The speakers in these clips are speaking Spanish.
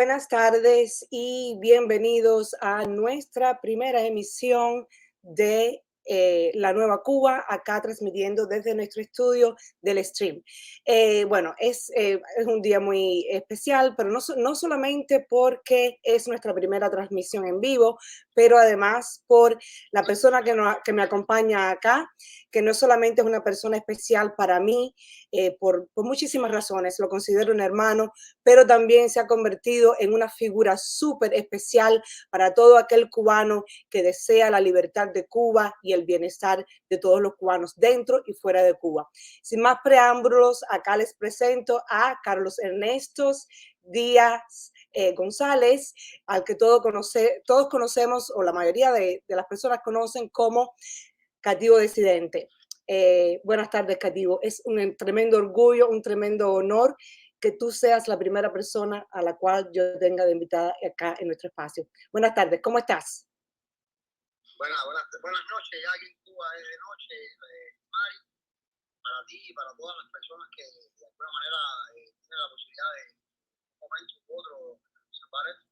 buenas tardes y bienvenidos a nuestra primera emisión de La Nueva Cuba, acá transmitiendo desde nuestro estudio del stream. Es un día muy especial, pero no solamente porque es nuestra primera transmisión en vivo, pero además por la persona que me acompaña acá, que no solamente es una persona especial para mí, por muchísimas razones, lo considero un hermano, pero también se ha convertido en una figura súper especial para todo aquel cubano que desea la libertad de Cuba y el bienestar de todos los cubanos dentro y fuera de Cuba. Sin más preámbulos, acá les presento a Carlos Ernesto Díaz González, al que todos conocemos, o la mayoría de las personas conocen como Cativo Disidente. Buenas tardes, Cativo. Es un tremendo orgullo, un tremendo honor que tú seas la primera persona a la cual yo tenga de invitada acá en nuestro espacio. Buenas tardes, ¿cómo estás? Buenas noches, ya aquí en Cuba es de noche, Mari, para ti y para todas las personas que de alguna manera tienen la posibilidad de un momento u otro observar esto.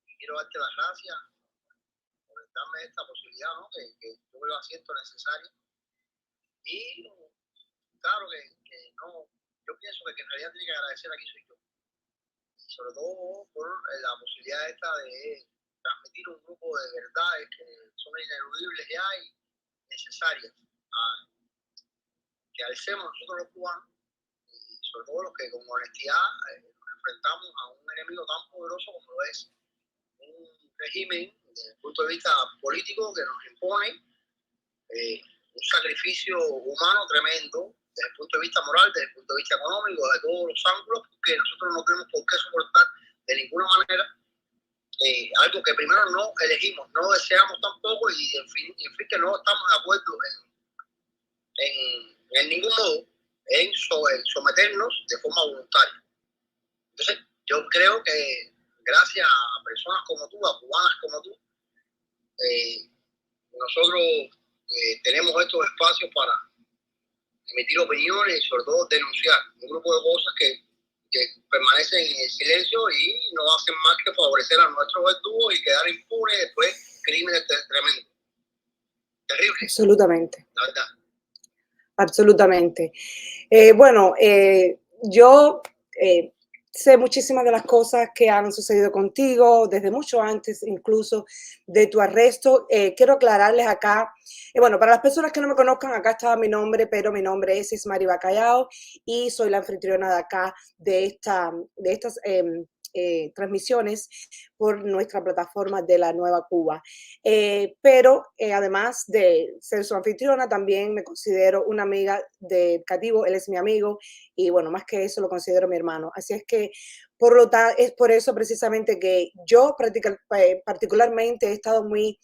Y quiero darte las gracias por darme esta posibilidad, ¿no? Que yo me lo siento necesario. Y claro que no, yo pienso que en realidad tiene que agradecer aquí soy yo. Y sobre todo por la posibilidad esta de transmitir un grupo de verdades que son ineludibles ya y necesarias que alcemos nosotros los cubanos, y sobre todo los que con honestidad nos enfrentamos a un enemigo tan poderoso como lo es un régimen desde el punto de vista político que nos impone un sacrificio humano tremendo desde el punto de vista moral, desde el punto de vista económico, de todos los ángulos, porque nosotros no tenemos por qué soportar de ninguna manera algo que primero no elegimos, no deseamos tampoco y en fin que no estamos de acuerdo en ningún modo en someternos de forma voluntaria. Entonces, yo creo que gracias a personas como tú, a cubanas como tú, nosotros tenemos estos espacios para emitir opiniones y sobre todo denunciar un grupo de cosas que permanecen en silencio y no hacen más que favorecer a nuestros verdugos y quedar impunes después crímenes tremendos. Terrible. Absolutamente. La verdad. Absolutamente. Yo sé muchísimas de las cosas que han sucedido contigo desde mucho antes incluso de tu arresto. Quiero aclararles acá, para las personas que no me conozcan, acá estaba mi nombre, pero mi nombre es Ismari Bacallao y soy la anfitriona de acá de estas transmisiones por nuestra plataforma de La Nueva Cuba. Pero además de ser su anfitriona, también me considero una amiga de Cativo, él es mi amigo y bueno, más que eso lo considero mi hermano. Así es que es por eso precisamente que yo particularmente he estado muy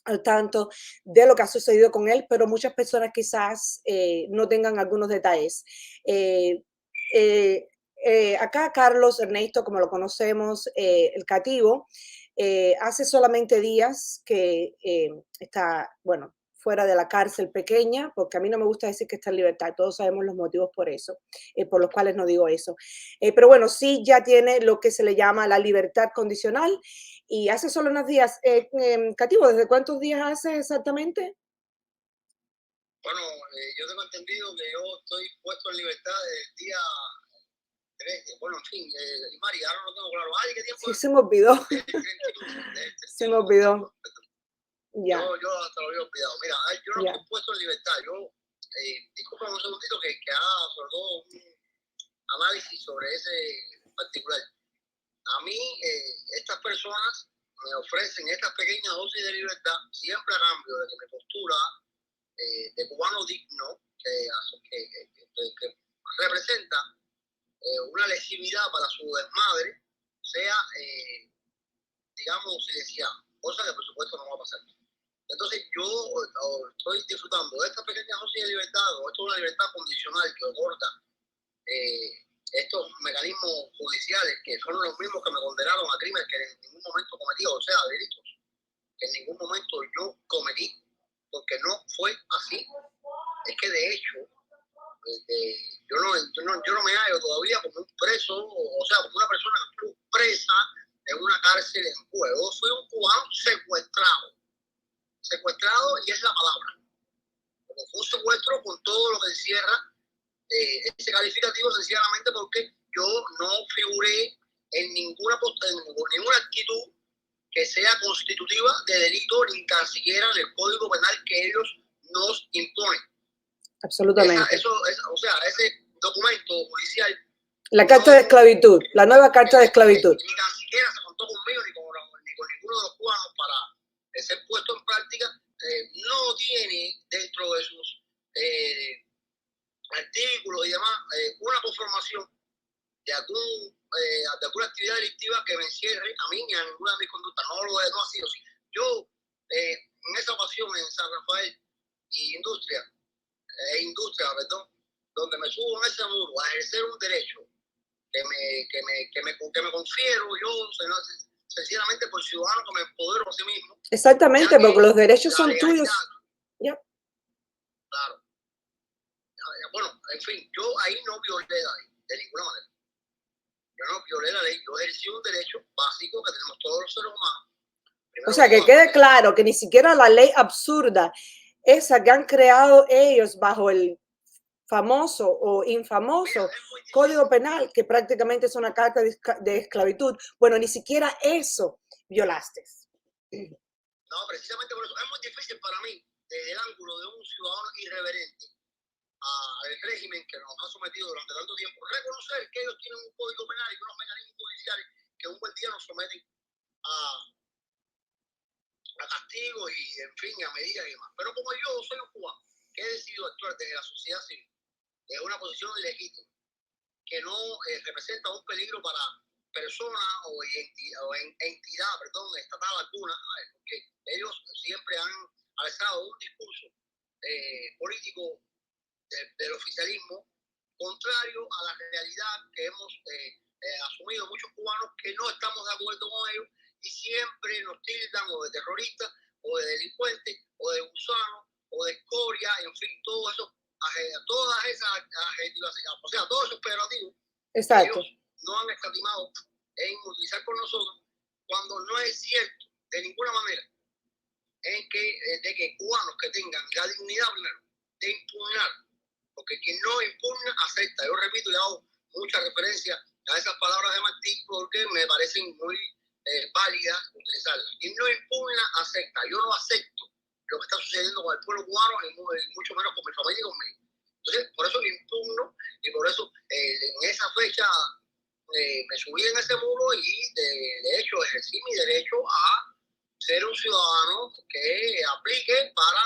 al tanto de lo que ha sucedido con él, pero muchas personas quizás no tengan algunos detalles. Eh, eh, Acá Carlos Ernesto, como lo conocemos, el Cativo, hace solamente días que está, fuera de la cárcel pequeña, porque a mí no me gusta decir que está en libertad, todos sabemos los motivos por eso, por los cuales no digo eso. Pero bueno, sí ya tiene lo que se le llama la libertad condicional, y hace solo unos días, Cativo, ¿desde cuántos días hace exactamente? Bueno, yo tengo entendido que yo estoy puesto en libertad desde el día 3, en fin, Mari, ahora no tengo claro. ¿Qué tiempo Sí, es? se me olvidó. Se me olvidó. Ya. Yo hasta lo había olvidado. Mira, yo no estoy puesto en libertad. Yo, discúlpame un segundito que haga sobre todo un análisis sobre ese particular. A mí, estas personas me ofrecen estas pequeñas dosis de libertad siempre a cambio de que mi postura de cubano digno que representa una lesividad para su desmadre sea, digamos, silenciada, cosa que por supuesto no va a pasar. Entonces yo estoy disfrutando de esta pequeña dosis de libertad, o esto es una libertad condicional que otorga estos mecanismos judiciales que son los mismos que me condenaron a crímenes que en ningún momento cometí, o sea, delitos que en ningún momento yo cometí, porque no fue así. Es que de hecho, yo no me hallo todavía como un preso, o sea, como una persona que estuvo presa en una cárcel en Cuba. Yo soy un cubano secuestrado y es la palabra. Como fue un secuestro con todo lo que encierra ese calificativo, sencillamente porque yo no figuré en ninguna actitud que sea constitutiva de delito, ni tan siquiera en el Código Penal que ellos nos imponen. Absolutamente. O sea, ese documento judicial. La carta de esclavitud, la nueva carta de esclavitud. Ni tan siquiera se contó conmigo ni con ninguno de los cubanos para ser puesto en práctica. No tiene dentro de sus artículos y demás una conformación de alguna actividad delictiva que me encierre a mí ni a ninguna de mis conductas. No ha sido así. Yo, en esa ocasión en San Rafael y Industria, donde me subo en ese muro a ejercer un derecho que me confiero yo, sencillamente por ciudadano que me empodero a sí mismo. Exactamente, porque los derechos son tuyos. Yeah. Claro. Bueno, en fin, yo ahí no violé la ley, de ninguna manera. Yo no violé la ley, yo ejercí un derecho básico que tenemos todos los seres humanos. O sea, que quede claro que ni siquiera la ley absurda, esa que han creado ellos bajo el famoso o infamoso Código Penal, que prácticamente es una carta de esclavitud, bueno, ni siquiera eso violaste. No, precisamente por eso es muy difícil para mí, desde el ángulo de un ciudadano irreverente al régimen que nos ha sometido durante tanto tiempo, reconocer que ellos tienen un código penal y unos mecanismos judiciales que un buen día nos someten a castigo y, en fin, a medidas y demás. Pero como yo soy un cubano que he decidido actuar desde la sociedad civil, desde una posición ilegítima, que no representa un peligro para persona o entidad estatal alguna, porque ellos siempre han alzado un discurso político del oficialismo contrario a la realidad que hemos asumido muchos cubanos que no estamos de acuerdo con ellos y siempre nos tildan o de terroristas o de delincuentes o de gusanos o de escoria, en fin, todo eso, todas esas adjetivaciones, o sea, todos esos peyorativos. Exacto. Ellos no han escatimado en utilizar con nosotros cuando no es cierto de ninguna manera de que cubanos que tengan la dignidad primero de impugnar, porque quien no impugna acepta. Yo repito y hago mucha referencia a esas palabras de Martí porque me parecen muy válidas utilizarlas. Quien no impugna acepta. Yo no acepto lo que está sucediendo con el pueblo cubano y mucho menos con mi familia y conmigo. Entonces, por eso impugno y por eso en esa fecha me subí en ese muro y de hecho ejercí mi derecho a ser un ciudadano que aplique para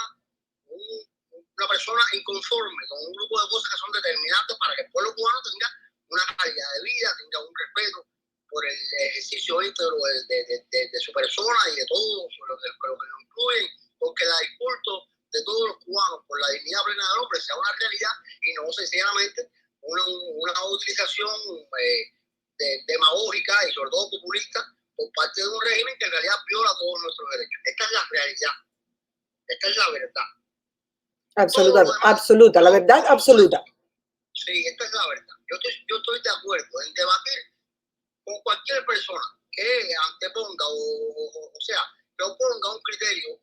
una persona inconforme con un grupo de cosas que son determinantes para que el pueblo cubano tenga una calidad de vida, tenga un respeto por el ejercicio íntegro de su persona y de todo lo que lo incluye, porque el culto de todos los cubanos por la dignidad plena del hombre sea una realidad y no sencillamente una utilización demagógica y sobre todo populista por parte de un régimen que en realidad viola todos nuestros derechos. Esta es la realidad, esta es la verdad. Absoluta, la verdad absoluta. Sí, esta es la verdad. Yo estoy de acuerdo en debatir con cualquier persona que anteponga o sea, que oponga un criterio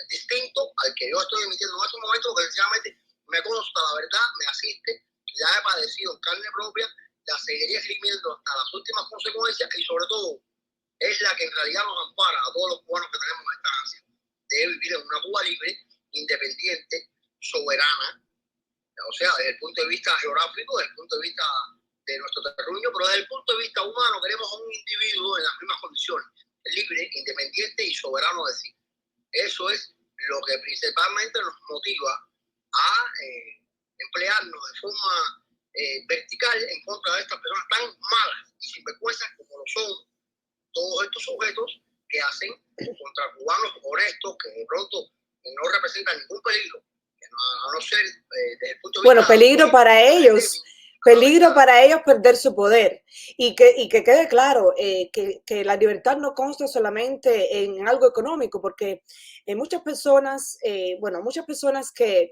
distinto al que yo estoy emitiendo en estos momentos, porque sencillamente me consta la verdad, me asiste, ya he padecido en carne propia, la seguiría esgrimiendo hasta las últimas consecuencias y sobre todo es la que en realidad nos ampara a todos los cubanos que tenemos esta ansia de vivir en una Cuba libre, independiente, soberana, o sea, desde el punto de vista geográfico, desde el punto de vista de nuestro terruño, pero desde el punto de vista humano queremos a un individuo en las mismas condiciones, libre, independiente y soberano de sí. Eso es lo que principalmente nos motiva a emplearnos de forma vertical en contra de estas personas tan malas y sinvergüenzas como lo son todos estos sujetos que hacen contra cubanos honestos que de pronto no representan ningún peligro, a no ser desde el punto de vista... Bueno, peligro para ellos, peligro para ellos perder su poder. Y que quede claro que la libertad no consta solamente en algo económico, porque muchas personas, muchas personas que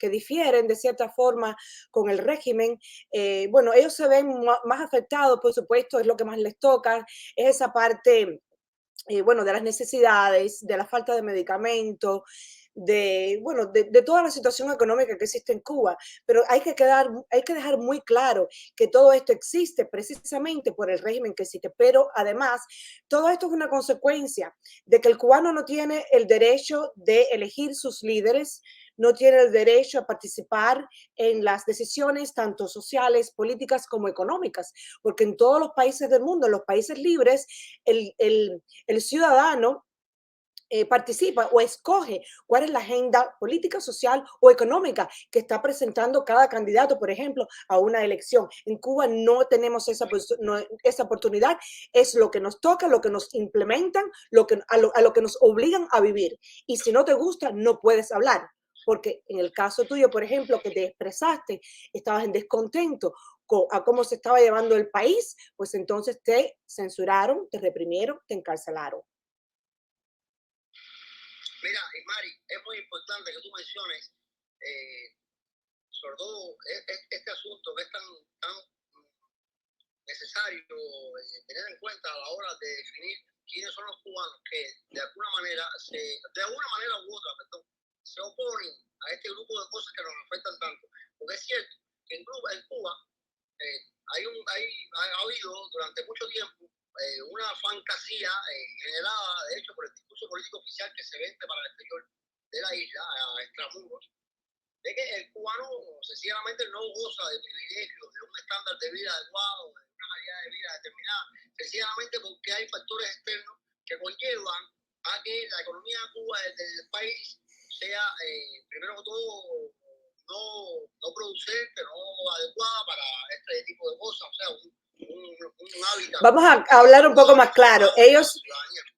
difieren de cierta forma con el régimen, ellos se ven más afectados, por supuesto, es lo que más les toca, es esa parte de las necesidades, de la falta de medicamentos, de toda la situación económica que existe en Cuba. Pero hay que dejar muy claro que todo esto existe precisamente por el régimen que existe. Pero además, todo esto es una consecuencia de que el cubano no tiene el derecho de elegir sus líderes, no tiene el derecho a participar en las decisiones tanto sociales, políticas como económicas, porque en todos los países del mundo, en los países libres, el ciudadano participa o escoge cuál es la agenda política, social o económica que está presentando cada candidato, por ejemplo, a una elección. En Cuba no tenemos esa oportunidad, es lo que nos toca, lo que nos implementan, a lo que nos obligan a vivir. Y si no te gusta, no puedes hablar. Porque en el caso tuyo, por ejemplo, que te expresaste, estabas en descontento a cómo se estaba llevando el país, pues entonces te censuraron, te reprimieron, te encarcelaron. Mira, Mari, es muy importante que tú menciones, sobre todo, este asunto que es tan necesario tener en cuenta a la hora de definir quiénes son los cubanos que de alguna manera u otra, se oponen a este grupo de cosas que nos afectan tanto. Porque es cierto que en Cuba ha habido durante mucho tiempo una fantasía generada, de hecho, por el discurso político oficial que se vende para el exterior de la isla, a extramuros, de que el cubano sencillamente no goza de privilegios, de un estándar de vida adecuado, de una calidad de vida determinada, sencillamente porque hay factores externos que conllevan a que la economía de Cuba del país sea, primero que todo, no producente, no adecuada para este tipo de cosas, o sea, un hábitat. Vamos a hablar un poco más claro. Ellos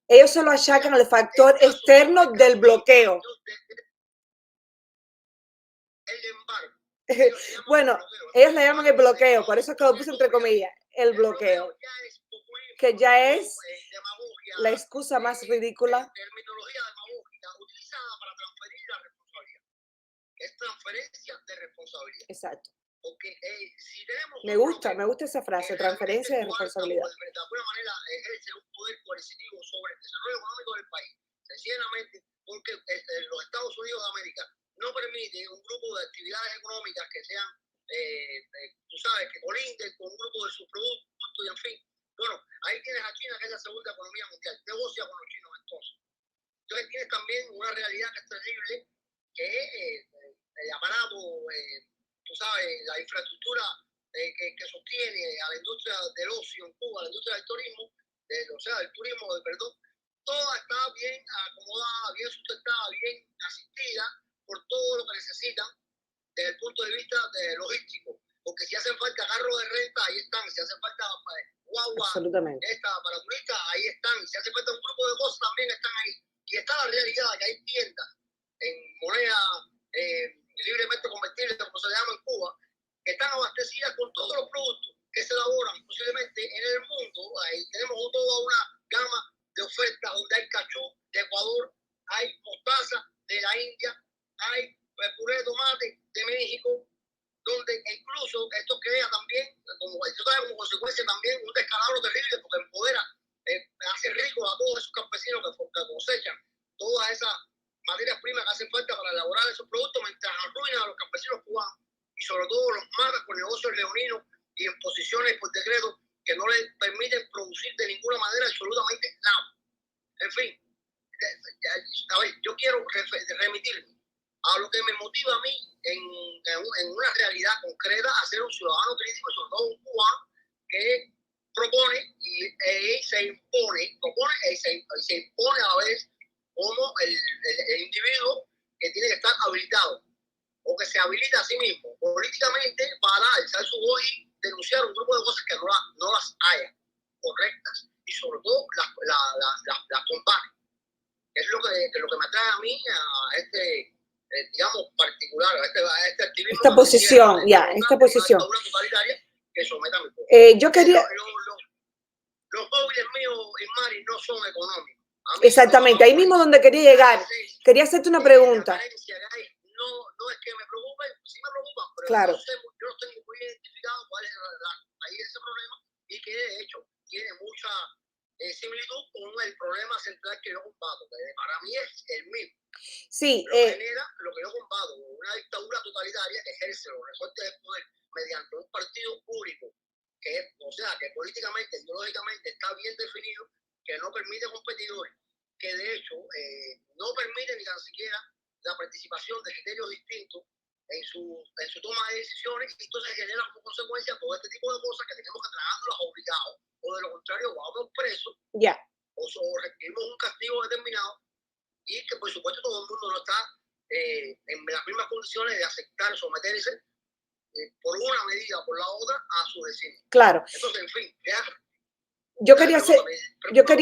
se lo achacan al factor externo del bloqueo. El embargo. Bueno, ellos le llaman el bloqueo, por eso es que lo puse entre comillas, el bloqueo, que ya es la excusa más ridícula. Terminología demagógica utilizada para transferir la responsabilidad. Es transferencia de responsabilidad. Exacto. Porque si tenemos me gusta esa frase, transferencia de responsabilidad. De alguna manera ejerce un poder coercitivo sobre el desarrollo económico del país, sencillamente porque los Estados Unidos de América no permite un grupo de actividades económicas que sean, tú sabes, que colinden con un grupo de sus productos y en fin. Bueno, ahí tienes a China, que es la segunda economía mundial, negocia con los chinos entonces. Entonces tienes también una realidad que es terrible, que es el aparato, tú sabes, la infraestructura que sostiene a la industria del ocio en Cuba, la industria del turismo, del turismo, perdón, toda está bien acomodada, bien sustentada, bien asistida por todo lo que necesitan desde el punto de vista logístico. Porque si hacen falta carros de renta, ahí están. Si hacen falta guagua para turistas, ahí están. Si hace falta un grupo de cosas, también están ahí. Y está la realidad que hay tiendas en moneda libremente convertible, como se llama en Cuba, que están abastecidas con todos los productos que se elaboran posiblemente en el mundo. Ahí tenemos toda una gama de ofertas donde hay cachú de Ecuador, hay mostaza de la India, hay puré de tomate de México, donde incluso esto crea también, como consecuencia también, un descalabro terrible porque empodera, hace rico a todos esos campesinos que cosechan todas esas materias primas que hacen falta para elaborar esos productos, mientras arruinan a los campesinos cubanos y sobre todo los matan con negocios leoninos y imposiciones por decreto que no les permiten producir de ninguna manera absolutamente nada. En fin, a ver, yo quiero remitirme a lo que me motiva a mí en una realidad concreta a ser un ciudadano crítico, sobre todo un cubano que propone y se impone, se impone a la vez como el individuo que tiene que estar habilitado o que se habilita a sí mismo políticamente para alzar su voz y denunciar un grupo de cosas que no las haya correctas y sobre todo las combate. Es lo que me atrae a mí a este digamos, particular, a este activismo. Esta posición, ya, esta posición. Una totalitaria que someta a mi pueblo. Yo quería... Los móviles míos en Mari no son económicos. Exactamente, ahí mismo donde quería llegar. Quería hacerte una pregunta. No es que me preocupen, sí me preocupan, pero claro. yo no tengo muy identificado cuál es ahí ese problema, y que de hecho tiene mucha similitud con el problema central que yo combato, que para mí es el mismo. Sí. Genera lo que yo combato, una dictadura totalitaria que ejerce los resortes de poder mediante un partido único, o sea, que políticamente, ideológicamente está bien definido, que no permite competidores, que de hecho no permite ni tan siquiera la participación de criterios distintos en su toma de decisiones, y entonces genera como consecuencia todo este tipo de cosas que tenemos que tragarnos obligados, o de lo contrario vamos presos, o recibimos un castigo determinado, y que por supuesto todo el mundo no está en las mismas condiciones de aceptar, someterse por una medida o por la otra a su destino. Claro. Entonces, en fin, yo quería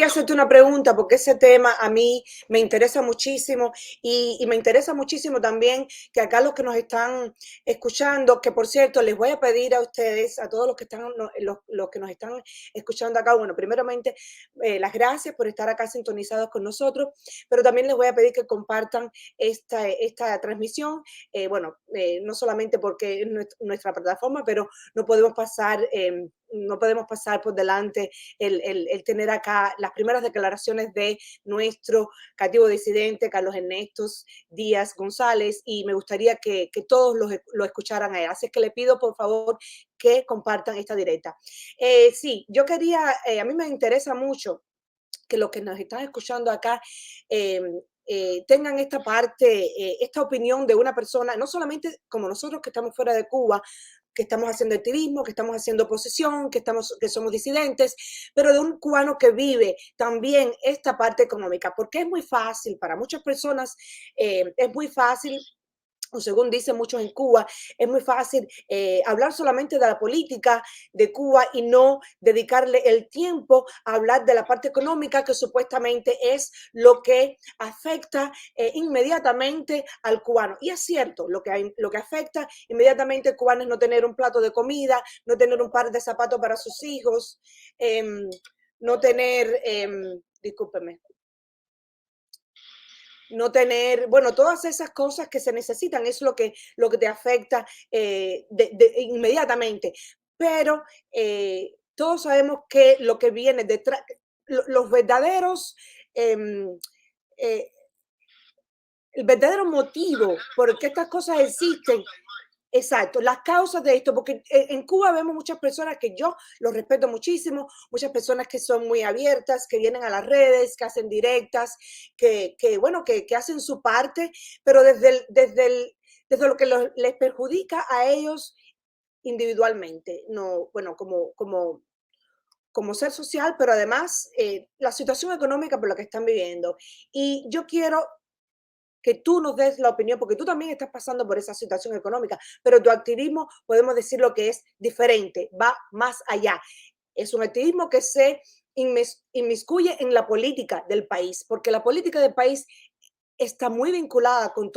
hacerte una pregunta, porque ese tema a mí me interesa muchísimo, y me interesa muchísimo también que acá los que nos están escuchando, que por cierto les voy a pedir a ustedes, a todos los que están, los que nos están escuchando acá, bueno, primeramente las gracias por estar acá sintonizados con nosotros, pero también les voy a pedir que compartan esta transmisión, no solamente porque es nuestra plataforma, pero no podemos pasar por delante el tener acá las primeras declaraciones de nuestro cautivo disidente, Carlos Ernesto Díaz González, y me gustaría que todos lo escucharan a él. Así que le pido, por favor, que compartan esta directa. Sí, yo quería, a mí me interesa mucho que los que nos están escuchando acá tengan esta parte, esta opinión de una persona, no solamente como nosotros que estamos fuera de Cuba, que estamos haciendo activismo, que estamos haciendo oposición, que somos disidentes, pero de un cubano que vive también esta parte económica, porque es muy fácil para muchas personas, es muy fácil, o según dicen muchos en Cuba, es muy fácil hablar solamente de la política de Cuba y no dedicarle el tiempo a hablar de la parte económica, que supuestamente es lo que afecta inmediatamente al cubano. Y es cierto, lo que afecta inmediatamente al cubano es no tener un plato de comida, no tener un par de zapatos para sus hijos, no tener, discúlpeme, no tener, bueno, todas esas cosas que se necesitan es lo que te afecta inmediatamente. Pero todos sabemos que lo que viene detrás, los verdaderos, el verdadero motivo por qué estas cosas existen. Exacto, las causas de esto, porque en Cuba vemos muchas personas que yo los respeto muchísimo, muchas personas que son muy abiertas, que vienen a las redes, que hacen directas, que hacen su parte, pero desde lo que les perjudica a ellos individualmente, no, bueno, como ser social, pero además la situación económica por la que están viviendo. Y yo quiero que tú nos des la opinión, porque tú también estás pasando por esa situación económica, pero tu activismo, podemos decir lo que es diferente, va más allá. Es un activismo que se inmiscuye en la política del país, porque la política del país está muy vinculada con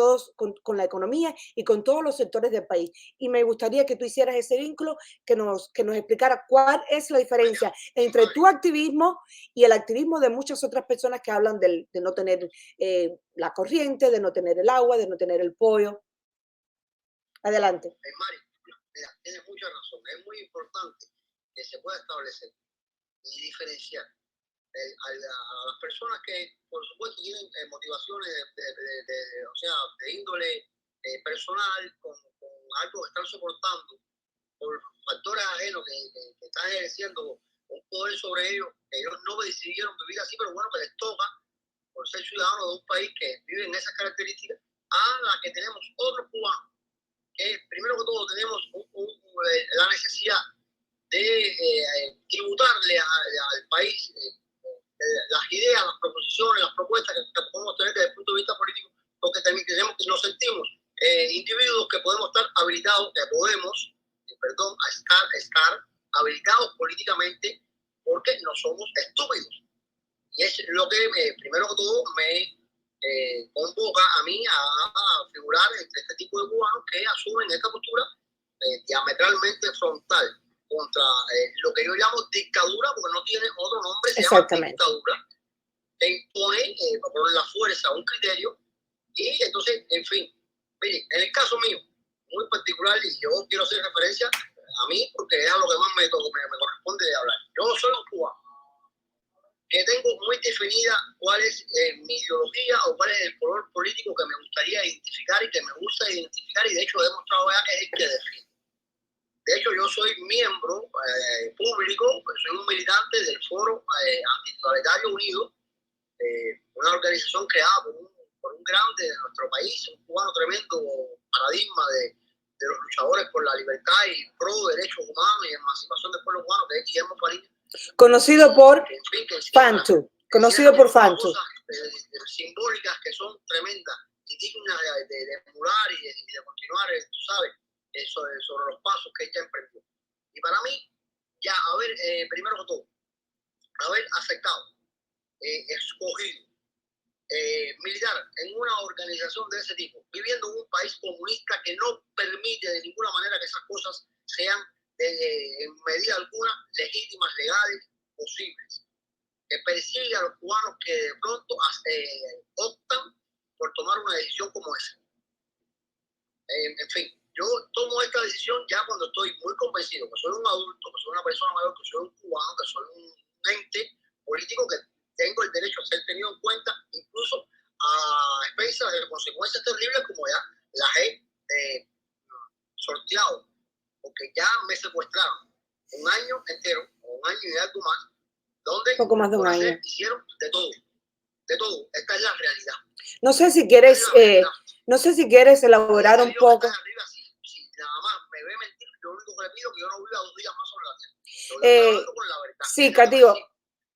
la economía y con todos los sectores del país. Y me gustaría que tú hicieras ese vínculo, que nos explicara cuál es la diferencia entre tu activismo y el activismo de muchas otras personas que hablan de no tener la corriente, de no tener el agua, de no tener el pollo. Adelante. Mari, tienes mucha razón. Es muy importante que se pueda establecer y diferenciar a las personas que, por supuesto, tienen motivaciones de índole personal, con algo que están soportando por factores ajenos que están ejerciendo un poder sobre ellos, que ellos no decidieron vivir así, pero bueno, que les toca por ser ciudadanos de un país que vive en esas características, a la que tenemos otros cubanos, que primero que todo tenemos la necesidad de tributarle al país las ideas, las proposiciones, las propuestas que podemos tener desde el punto de vista político, porque también tenemos que nos sentimos individuos que podemos estar habilitados, estar habilitados políticamente, porque no somos estúpidos. Y es lo que primero que todo me convoca a mí a figurar entre este tipo de cubanos que asumen esta postura diametralmente frontal contra lo que yo llamo dictadura, porque no tiene otro nombre, se llama dictadura, que impone por la fuerza un criterio. Y entonces, en fin, mire, en el caso mío, muy particular, y yo quiero hacer referencia a mí porque es a lo que más me corresponde hablar. Yo soy un cubano que tengo muy definida cuál es mi ideología o cuál es el color político que me gustaría identificar y que me gusta identificar, y de hecho he demostrado ya que es el que defiendo. De hecho, yo soy miembro público, soy un militante del Foro Antitotalitario Unido, una organización creada por un grande de nuestro país, un cubano tremendo paradigma de los luchadores por la libertad y pro derechos humanos y emancipación del pueblo cubano, que es Guillermo Fariña. Conocido por Fantu. Conocido por Fantu. Cosas simbólicas que son tremendas y dignas de emular y de continuar, tú sabes, sobre los pasos que ella emprendió. Y para mí, ya haber, primero que todo, haber aceptado, escogido, militar en una organización de ese tipo, viviendo en un país comunista que no permite de ninguna manera que esas cosas sean en medida alguna legítimas, legales, posibles, que persigue a los cubanos que de pronto optan por tomar una decisión como esa. En fin, yo tomo esta decisión ya cuando estoy muy convencido que soy un adulto, que soy una persona mayor, que soy un cubano, que soy un ente político que tengo el derecho a ser tenido en cuenta, incluso a expensas de consecuencias terribles como ya las he sorteado, porque ya me secuestraron un año entero, o un año y algo más, donde poco más de un año hicieron de todo, de todo. Esta es la realidad. No sé si quieres, no sé si quieres elaborar un poco. Si nada más me ve mentir, yo lo único que le pido es que yo no viva 2 días más sobre la tierra. Estoy hablando con la verdad. Sí, Cativo.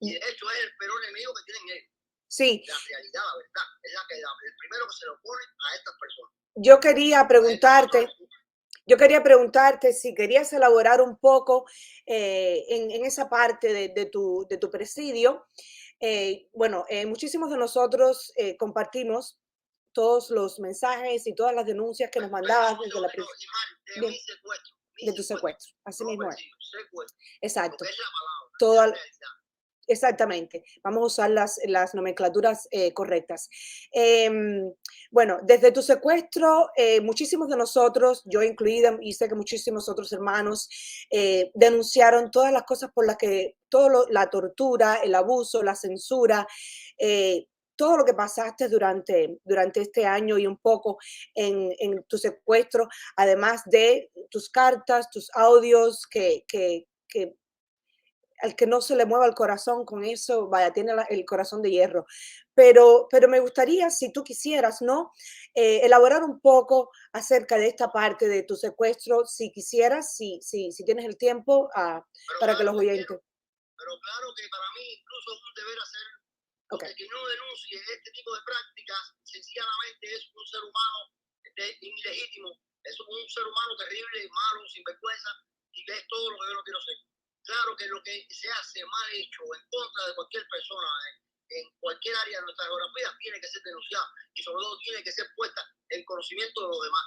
Y de hecho es el peor enemigo que tienen ellos. Sí. La realidad, la verdad, es la que el primero que se lo opone a estas personas. Yo quería preguntarte si querías elaborar un poco en esa parte de tu presidio. Bueno, muchísimos de nosotros compartimos todos los mensajes y todas las denuncias que nos mandabas desde la prisión. De tu secuestro, así mismo es. Exacto. Exactamente, vamos a usar las nomenclaturas correctas. Bueno, desde tu secuestro, muchísimos de nosotros, yo incluida, y sé que muchísimos otros hermanos, denunciaron todas las cosas por las que, la tortura, el abuso, la censura, todo lo que pasaste durante este año y un poco en tu secuestro, además de tus cartas, tus audios que al que no se le mueva el corazón con eso, vaya, tiene el corazón de hierro. Pero me gustaría, si tú quisieras, ¿no? Elaborar un poco acerca de esta parte de tu secuestro, si quisieras, si tienes el tiempo para que los oyentes. Pero claro que para mí incluso es un deber hacerlo. Porque quien no denuncie este tipo de prácticas, sencillamente es un ser humano ilegítimo, es un ser humano terrible, malo, sin vergüenza, y que es todo lo que yo no quiero ser. Claro que lo que se hace mal hecho en contra de cualquier persona en cualquier área de nuestra geografía tiene que ser denunciada y sobre todo tiene que ser puesta en conocimiento de los demás,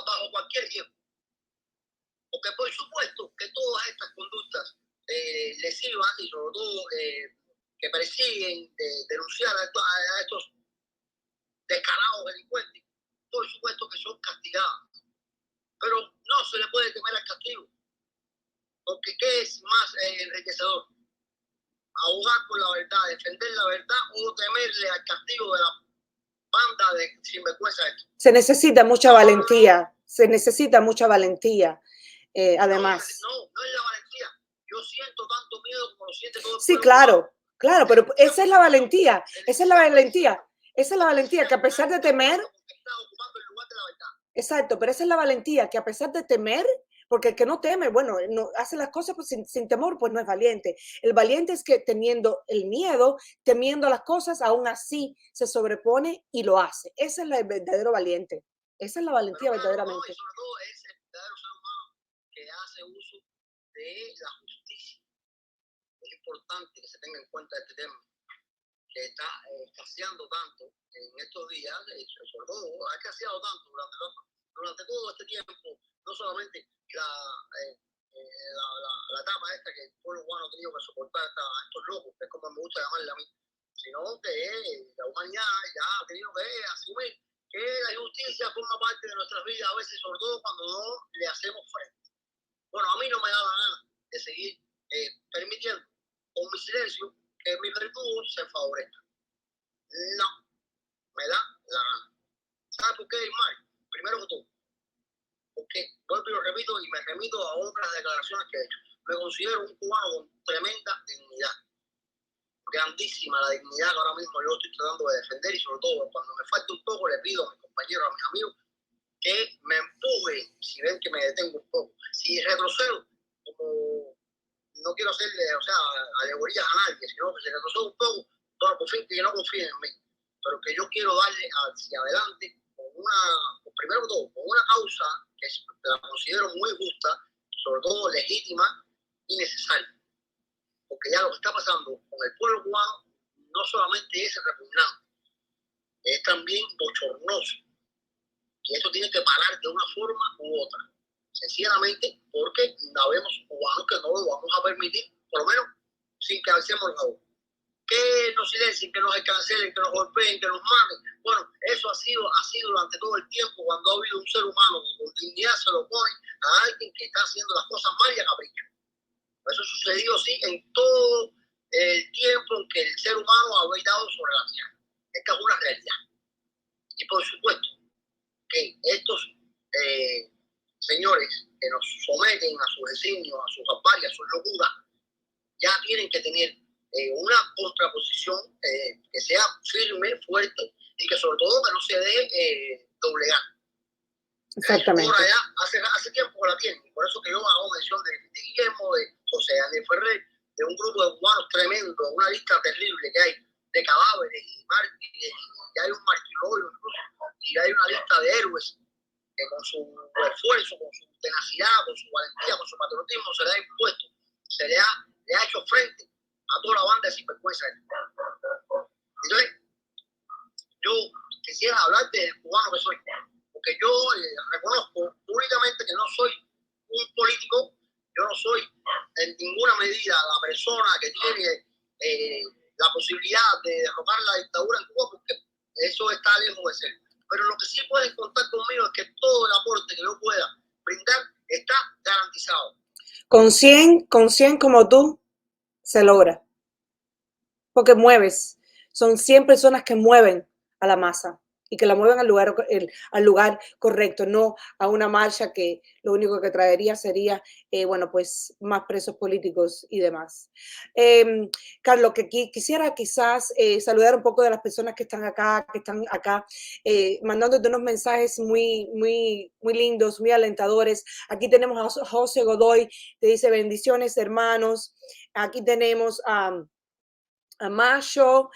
bajo cualquier tiempo. Porque por supuesto que todas estas conductas lesivas y sobre todo que persiguen denunciar a estos descarados delincuentes, por supuesto que son castigadas. Pero no se le puede temer al castigo. Porque ¿qué es más enriquecedor? Abogar por la verdad, defender la verdad o temerle al castigo de la banda de sinvergüenza. Se necesita mucha valentía, se necesita mucha valentía, además. No es la valentía. Yo siento tanto miedo como lo siente todo el Sí, pueblo. claro, pero esa es la valentía, esa es la valentía, que a pesar de temer, exacto, pero esa es la valentía, que a pesar de temer, porque el que no teme, bueno, no, hace las cosas pues, sin temor, pues no es valiente. El valiente es que teniendo el miedo, temiendo las cosas, aún así se sobrepone y lo hace. Ese es el verdadero valiente. Esa es la valentía verdaderamente. No, y sobre todo es el verdadero ser humano que hace uso de la justicia. Es importante que se tenga en cuenta este tema. que está escaseando tanto en estos días, sobre todo ha escaseado tanto durante todo este tiempo, no solamente la etapa esta que el pueblo cubano ha tenido que soportar estos locos, que es como me gusta llamarle a mí, sino que la humanidad ya ha tenido que asumir que la justicia forma parte de nuestras vidas, a veces, sobre todo cuando no le hacemos frente. Bueno, a mí no me da la gana de seguir permitiendo con mi silencio que mi virtud se favorezca. No, me da la gana. ¿Sabes por qué, Mario? Primero que todo, porque vuelvo y lo repito y me remito a otras declaraciones que he hecho. Me considero un cubano con tremenda dignidad. Grandísima la dignidad que ahora mismo yo estoy tratando de defender, y sobre todo cuando me falta un poco le pido a mis compañeros, a mis amigos, que me empujen si ven que me detengo un poco. Si retrocedo, como no quiero hacerle, o sea, alegorías a nadie, sino que se retrocedo un poco, bueno, por fin, que no confíen en mí, pero que yo quiero darle hacia adelante primero que todo, con una causa que la considero muy justa, sobre todo legítima y necesaria. Porque ya lo que está pasando con el pueblo cubano no solamente es repugnante, es también bochornoso. Y esto tiene que parar de una forma u otra. Sencillamente porque habemos cubanos que no lo vamos a permitir, por lo menos sin que alcemos la voz. Que nos silencien, que nos cancelen, que nos golpeen, que nos maten. Bueno, eso ha sido durante todo el tiempo cuando ha habido un ser humano que con dignidad se lo pone a alguien que está haciendo las cosas mal y a capricho. Eso sucedió, sí, en todo el tiempo en que el ser humano ha habitado sobre la tierra. Esta es una realidad. Y por supuesto que estos señores que nos someten a sus designios, a sus barbaries, a sus locuras, ya tienen que tener una contraposición que sea firme, fuerte, y que sobre todo que no se deje doblegar. Exactamente. Ahora ya hace tiempo que la tienen, por eso que yo hago mención de Guillermo, de José Ángel Ferrer, de un grupo de cubanos tremendo, una lista terrible que hay de cadáveres y mártires, y hay un martirio incluso, y hay una lista de héroes que con su esfuerzo, con su tenacidad, con su valentía, con su patriotismo se le ha impuesto, se le ha hecho frente a toda la banda de sinvergüenza. Entonces, yo quisiera hablar del cubano que soy, porque yo reconozco públicamente que no soy un político, yo no soy en ninguna medida la persona que tiene la posibilidad de derrocar la dictadura en Cuba, porque eso está lejos de ser. Pero lo que sí pueden contar conmigo es que todo el aporte que yo pueda brindar está garantizado. Con 100 como tú, se logra. Porque mueves. Son 100 personas que mueven a la masa y que la mueven al lugar correcto, no a una marcha que lo único que traería sería, bueno, pues más presos políticos y demás. Carlos, que quisiera quizás saludar un poco de las personas que están acá, mandándote unos mensajes muy, muy, muy lindos, muy alentadores. Aquí tenemos a José Godoy, te dice bendiciones, hermanos. Aquí tenemos a Macho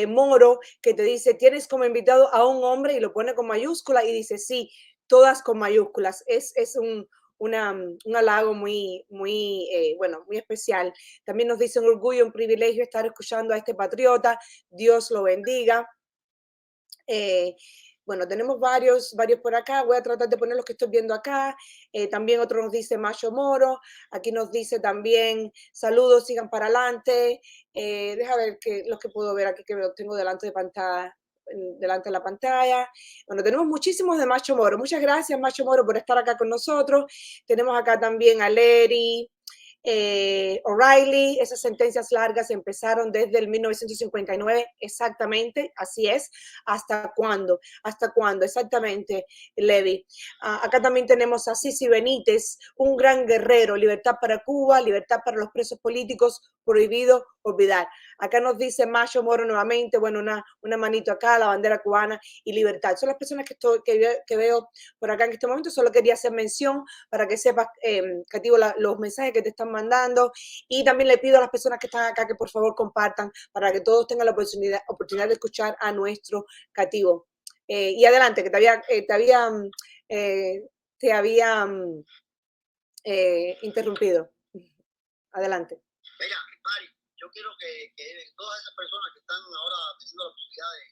Moro, que te dice, tienes como invitado a un hombre, y lo pone con mayúscula y dice, sí, todas con mayúsculas. Es un halago muy, muy, bueno, muy especial. También nos dice un orgullo, un privilegio estar escuchando a este patriota. Dios lo bendiga. Bueno, tenemos varios por acá. Voy a tratar de poner los que estoy viendo acá. También otro nos dice Macho Moro. Aquí nos dice también saludos, sigan para adelante. Deja ver los que puedo ver aquí que tengo delante de la pantalla. Bueno, tenemos muchísimos de Macho Moro. Muchas gracias, Macho Moro, por estar acá con nosotros. Tenemos acá también a Leri. O'Reilly, esas sentencias largas empezaron desde el 1959, exactamente, así es. ¿Hasta cuándo? ¿Hasta cuándo? Exactamente, Levi. Acá también tenemos a Sisi Benítez, un gran guerrero, libertad para Cuba, libertad para los presos políticos, prohibido olvidar. Acá nos dice Macho Moro nuevamente, bueno, una manito acá, la bandera cubana y libertad. Son las personas que veo por acá en este momento. Solo quería hacer mención para que sepas, Cativo, los mensajes que te están mandando, y también le pido a las personas que están acá que por favor compartan para que todos tengan la oportunidad de escuchar a nuestro Cativo. Y adelante, que te había interrumpido. Adelante. Mira, Mari, yo quiero que todas esas personas que están ahora teniendo la posibilidad de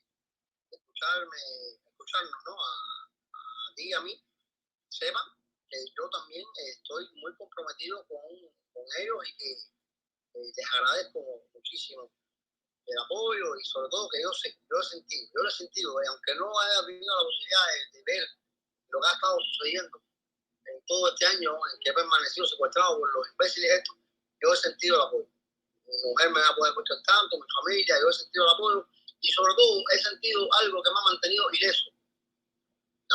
escucharnos, ¿no? A ti y a mí, sepan que yo también estoy muy comprometido con ellos y que les agradezco muchísimo el apoyo y sobre todo que yo lo he sentido, aunque no haya tenido la posibilidad de ver lo que ha estado sucediendo en todo este año en que he permanecido secuestrado por los imbéciles estos, yo he sentido el apoyo. Mi mujer me va a poder escuchar tanto, mi familia, yo he sentido el apoyo y sobre todo he sentido algo que me ha mantenido ileso,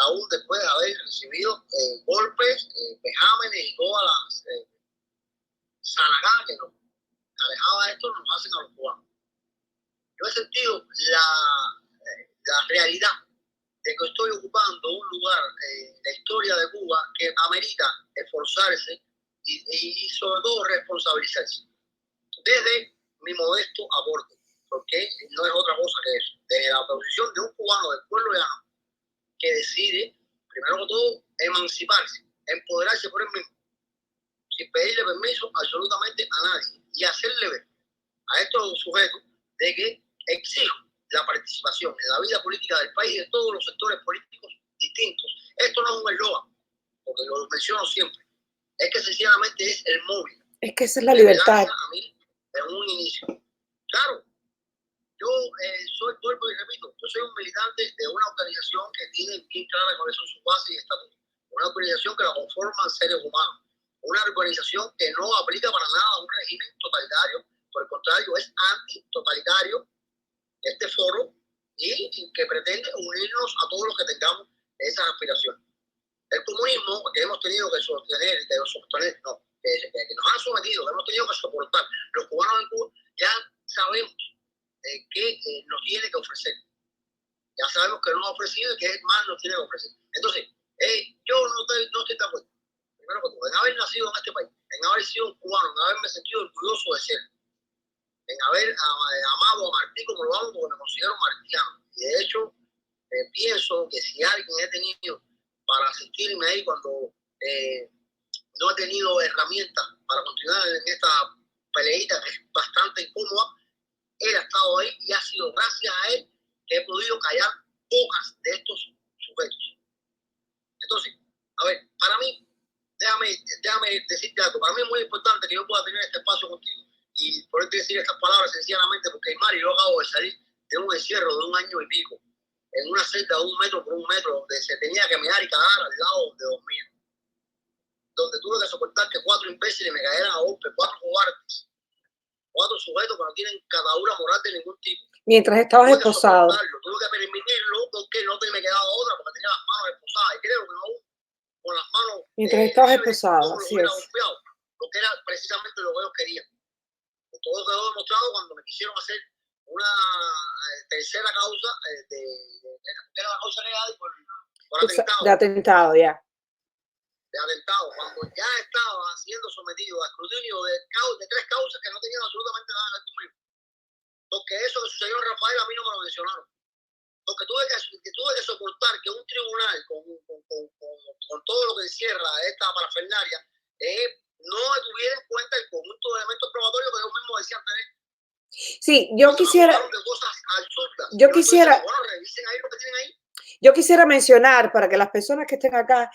aún después de haber recibido golpes, vejámenes y todas las zanagadas que nos alejaba de esto nos hacen a los cubanos. Yo he sentido la realidad de que estoy ocupando un lugar en la historia de Cuba que amerita esforzarse y sobre todo responsabilizarse. Desde mi modesto aporte, porque no es otra cosa que eso, desde la posición de un cubano del pueblo llano que decide, primero que todo, emanciparse, empoderarse por él mismo, sin pedirle permiso absolutamente a nadie y hacerle ver a estos sujetos de que exijo la participación en la vida política del país de todos los sectores políticos distintos. Esto no es un eslogan, porque lo menciono siempre, es que sencillamente es el móvil. Es que esa es la libertad. A mí en un inicio. Claro, yo vuelvo y repito, yo soy un militante de una organización que tiene bien clara cuáles son sus bases y estatutos. Una organización que la conforman seres humanos. Una organización que no aplica para nada un régimen totalitario, por el contrario, es antitotalitario este foro y que pretende unirnos a todos los que tengamos esas aspiraciones. El comunismo que hemos tenido que sostener, que nos han sometido, que hemos tenido que soportar los cubanos en Cuba, ya sabemos qué nos tiene que ofrecer. Ya sabemos que nos ha ofrecido y qué más nos tiene que ofrecer. Entonces, yo no estoy de acuerdo, primero que todo, en haber nacido en este país, en haber sido un cubano, en haberme sentido orgulloso de ser, en haber amado a Martí como lo amo, porque me considero martiano. Y de hecho, pienso que si alguien he tenido para asistirme ahí cuando no he tenido herramientas para continuar en esta peleita que es bastante incómoda, él ha estado ahí y ha sido gracias a él que he podido callar bocas de estos sujetos. Entonces, a ver, para mí, déjame decirte algo, para mí es muy importante que yo pueda tener este espacio contigo y poderte decir estas palabras sencillamente porque Mari, yo acabo de salir de un encierro de 1 año y pico en una celda de 1 metro por 1 metro donde se tenía que mear y cagar al lado de dormir, donde tuve que soportar que 4 imbéciles me cayeran a golpe, 4 cobardes, 4 sujetos que no tienen catadura moral de ningún tipo. Mientras estabas esposado. Tuve que permitirlo porque no me quedaba otra, porque tenía las manos esposadas y creo que no con las manos mientras estabas esposado, así es. golpeado, porque era precisamente lo que ellos querían. Todo quedó demostrado cuando me quisieron hacer una tercera causa era la causa real por atentado. De atentado, ya. De atentado, cuando ya estaba siendo sometido a escrutinio de 3 causas que no tenían absolutamente nada que ver conmigo. Porque eso que sucedió en Rafael a mí no me lo mencionaron. Porque tuve que soportar que un tribunal con todo lo que encierra esta parafernalia no tuviera en cuenta el conjunto de elementos probatorios que ellos mismos decían tener. Sí, yo quisiera. Bueno, revisen ahí lo que tienen ahí. Yo quisiera mencionar para que las personas que estén acá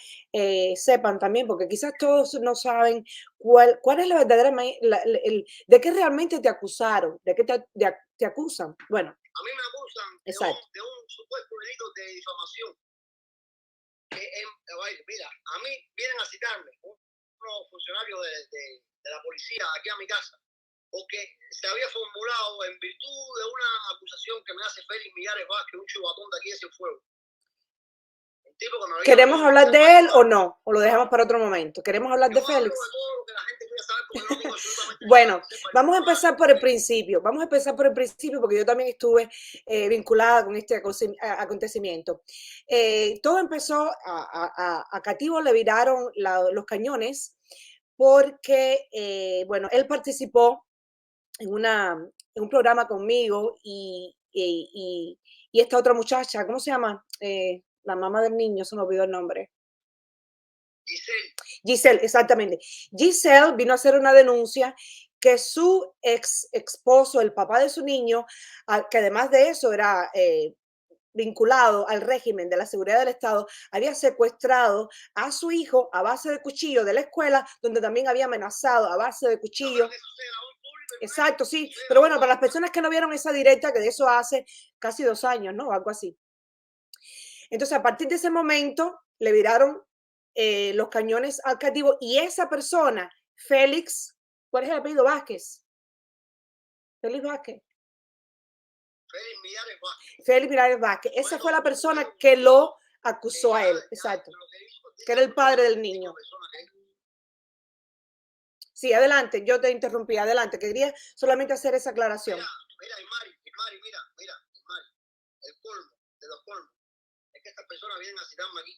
sepan también, porque quizás todos no saben cuál es la verdadera, de qué realmente te acusaron, de qué te acusan. Bueno. A mí me acusan de un supuesto delito de difamación. Mira, a mí vienen a citarme unos funcionarios de la policía aquí a mi casa, porque se había formulado en virtud de una acusación que me hace Félix Millares Vázquez, un chubatón de aquí de Cienfuegos. ¿Queremos hablar de él o no? ¿O lo dejamos para otro momento? ¿Queremos hablar de Félix? Bueno, vamos a empezar por el principio. Vamos a empezar por el principio porque yo también estuve vinculada con este acontecimiento. Todo empezó, a Cativo le viraron los cañones porque, bueno, él participó en un programa conmigo y esta otra muchacha, ¿cómo se llama? La mamá del niño, se me olvidó el nombre. Giselle, exactamente. Giselle vino a hacer una denuncia que su ex esposo, el papá de su niño, que además de eso era vinculado al régimen de la seguridad del Estado, había secuestrado a su hijo a base de cuchillo de la escuela, donde también había amenazado a base de cuchillo. Exacto, sí. Pero bueno, para las personas que no vieron esa directa, que de eso hace casi 2 años, ¿no? Algo así. Entonces, a partir de ese momento, le viraron los cañones al cautivo y esa persona, Félix, ¿cuál es el apellido? Vázquez. Félix Vázquez. Félix Millares Vázquez. Esa fue la persona que lo acusó a él. Exacto. Que era el padre del niño. Sí, adelante, yo te interrumpí, adelante, quería solamente hacer esa aclaración. Mira, mira, el colmo de los colmos es que estas personas vienen a citarme aquí.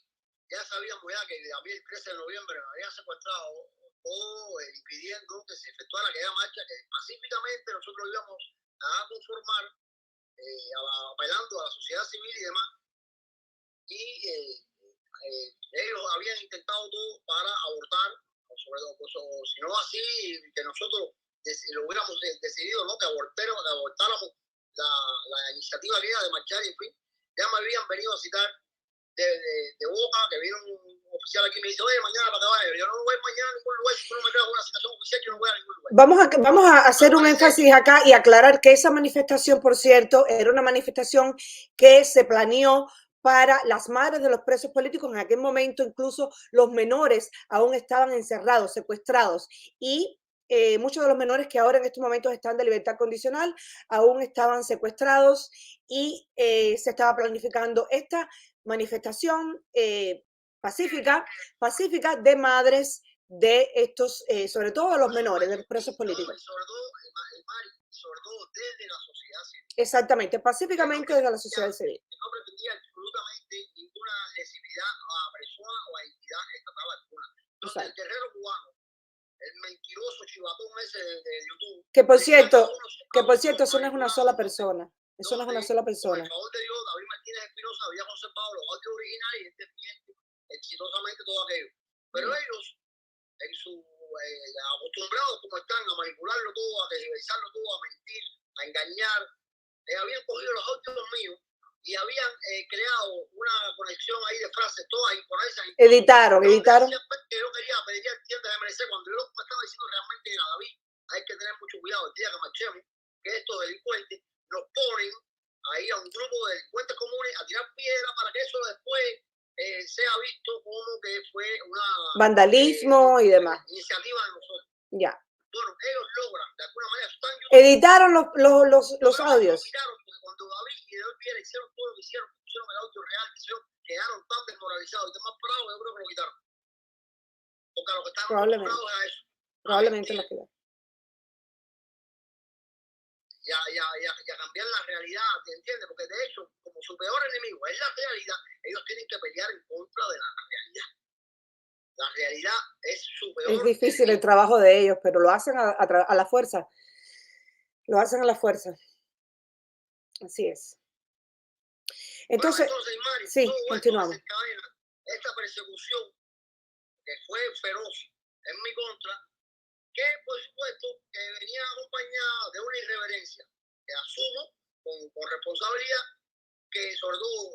Ya sabíamos ya que a mí el 13 de noviembre me habían secuestrado todo, impidiendo que se efectuara aquella marcha que pacíficamente nosotros íbamos a conformar, apelando a la sociedad civil y demás. Y ellos habían intentado todo para abortar, sobre todo, pues, o si no así, que nosotros lo hubiéramos decidido, ¿no? Que abortáramos la iniciativa que era de marchar, en fin. Ya me habían venido a citar de Boca, que vino un oficial aquí y me dice, oye, mañana para acabar. Yo no voy mañana a ningún lugar, si tú no me traes una citación oficial, yo no voy a ningún lugar. Vamos a hacer un énfasis acá y aclarar que esa manifestación, por cierto, era una manifestación que se planeó para las madres de los presos políticos. En aquel momento incluso los menores aún estaban encerrados, secuestrados, y muchos de los menores que ahora en estos momentos están de libertad condicional aún estaban secuestrados y se estaba planificando esta manifestación pacífica de madres de estos, sobre todo de los menores, de los presos políticos. Sobre todo desde la sociedad civil. Exactamente, pacíficamente desde la sociedad civil. No pretendía absolutamente ninguna lesividad a persona o a entidad estatal alguna. Entonces, el guerrero cubano, el mentiroso chivatón ese de YouTube. Que por cierto, eso no es una sola persona. Eso no es una sola persona. Por favor de Dios, David Martínez Espinosa había conservado los audios originales y este miente exitosamente todo aquello. Pero ellos, en su acostumbrados como están a manipularlo todo, a tergiversarlo todo, a mentir, a engañar, habían cogido los audios míos y habían creado una conexión ahí de frases todas imponesas. Editaron. Que yo quería pedir al tienda de MNC cuando yo lo que me estaba diciendo realmente era, David, hay que tener mucho cuidado el día que marchemos, que estos delincuentes nos ponen ahí a un grupo de delincuentes comunes a tirar piedra para que eso después sea visto como que fue una vandalismo y demás. Iniciativa de nosotros. Ya. Bueno, ellos logran, de alguna manera, editaron los audios. Cuando David y Edel Viera hicieron todo lo que hicieron, pusieron el audio real, quedaron tan desmoralizados y tan más bravos, yo creo que lo quitaron. Porque a lo que estaban acostumbrados a eso. Probablemente lo quitaron. Y a cambiar la realidad, ¿te entiendes? Porque de hecho, como su peor enemigo es la realidad, ellos tienen que pelear en contra de la realidad. La realidad es su peor enemigo. Es difícil el trabajo de ellos, pero lo hacen a la fuerza. Lo hacen a la fuerza. Así es. Entonces, Mari, sí, continuamos. Esta persecución que fue feroz en mi contra, que por supuesto que venía acompañada de una irreverencia que asumo con responsabilidad, que sobre todo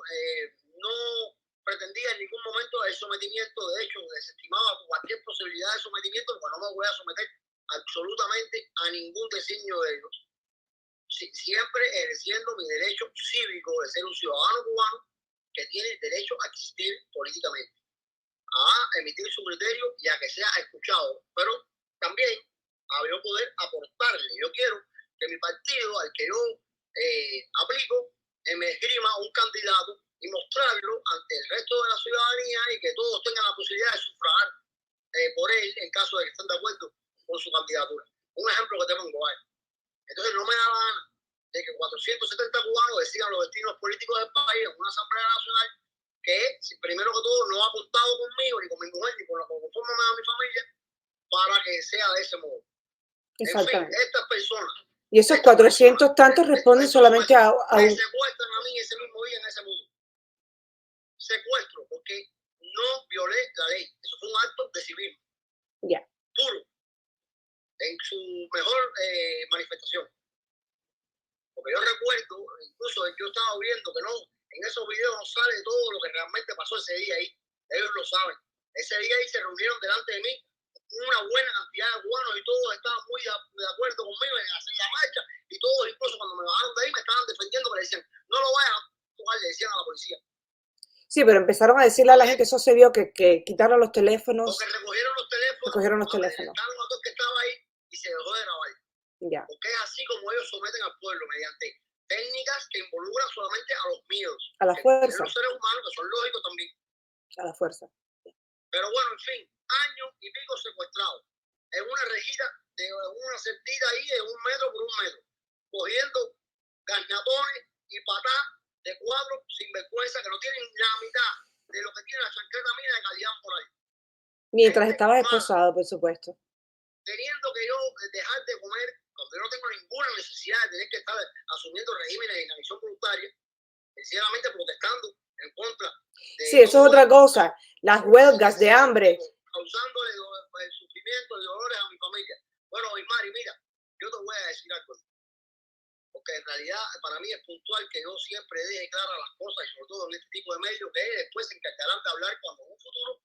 no pretendía en ningún momento el sometimiento. De hecho, desestimaba cualquier posibilidad de sometimiento, porque no me voy a someter absolutamente a ningún designio de ellos. Siempre ejerciendo mi derecho cívico de ser un ciudadano cubano que tiene derecho a existir políticamente, a emitir su criterio y a que sea escuchado, pero también a yo poder aportarle. Yo quiero que mi partido, al que yo aplico, me esgrima un candidato y mostrarlo ante el resto de la ciudadanía y que todos tengan la posibilidad de sufragar por él en caso de que estén de acuerdo con su candidatura. Un ejemplo que te pongo ahí. Entonces no me da la gana de que 470 cubanos decidan los destinos políticos del país en una asamblea nacional que, primero que todo, no ha contado conmigo, ni con mi mujer, ni con la conforme a mi familia, para que sea de ese modo. Exactamente. En fin, estas personas. Y esos 400 tantos responden solamente a un... Me secuestran a mí ese mismo día en ese mundo. Secuestro, porque no violé la ley. Eso fue un acto de civismo. Ya. Puro. en su mejor manifestación. Porque yo recuerdo, incluso yo estaba viendo que no, en esos videos no sale todo lo que realmente pasó ese día ahí. Ellos lo saben. Ese día ahí se reunieron delante de mí una buena cantidad de cubanos y todos estaban muy de acuerdo conmigo en hacer la marcha. Y todos, incluso cuando me bajaron de ahí, me estaban defendiendo, que le decían, no lo vayan a tocar, le decían a la policía. Sí, pero empezaron a decirle a la gente, eso se vio que quitaron los teléfonos. Porque recogieron los teléfonos. Recogieron los teléfonos. Estaban los dos que estaba ahí y se dejó de grabar. Ya. Porque es así como ellos someten al pueblo, mediante técnicas que involucran solamente a los miedos. A la fuerza. Los seres humanos, que son lógicos también. A la fuerza. Pero bueno, en fin, año y pico secuestrados. En una rejita, de una certita ahí de 1 metro por 1 metro. Cogiendo garnatones y patadas de cuadros sin vergüenza que no tienen la mitad de lo que tiene la chancleta mía de calidad por ahí. Mientras estabas esposado, por supuesto. Teniendo que yo dejar de comer, cuando yo no tengo ninguna necesidad de tener que estar asumiendo regímenes de inanición voluntaria, sencillamente protestando en contra de... Sí, eso es otra cosa, las huelgas de hambre. Causándole el sufrimiento y dolores a mi familia. Bueno, Mari, mira, yo te voy a decir algo. Porque en realidad para mí es puntual que yo siempre deje claras las cosas y sobre todo en este tipo de medios que después se encargarán de hablar cuando en un futuro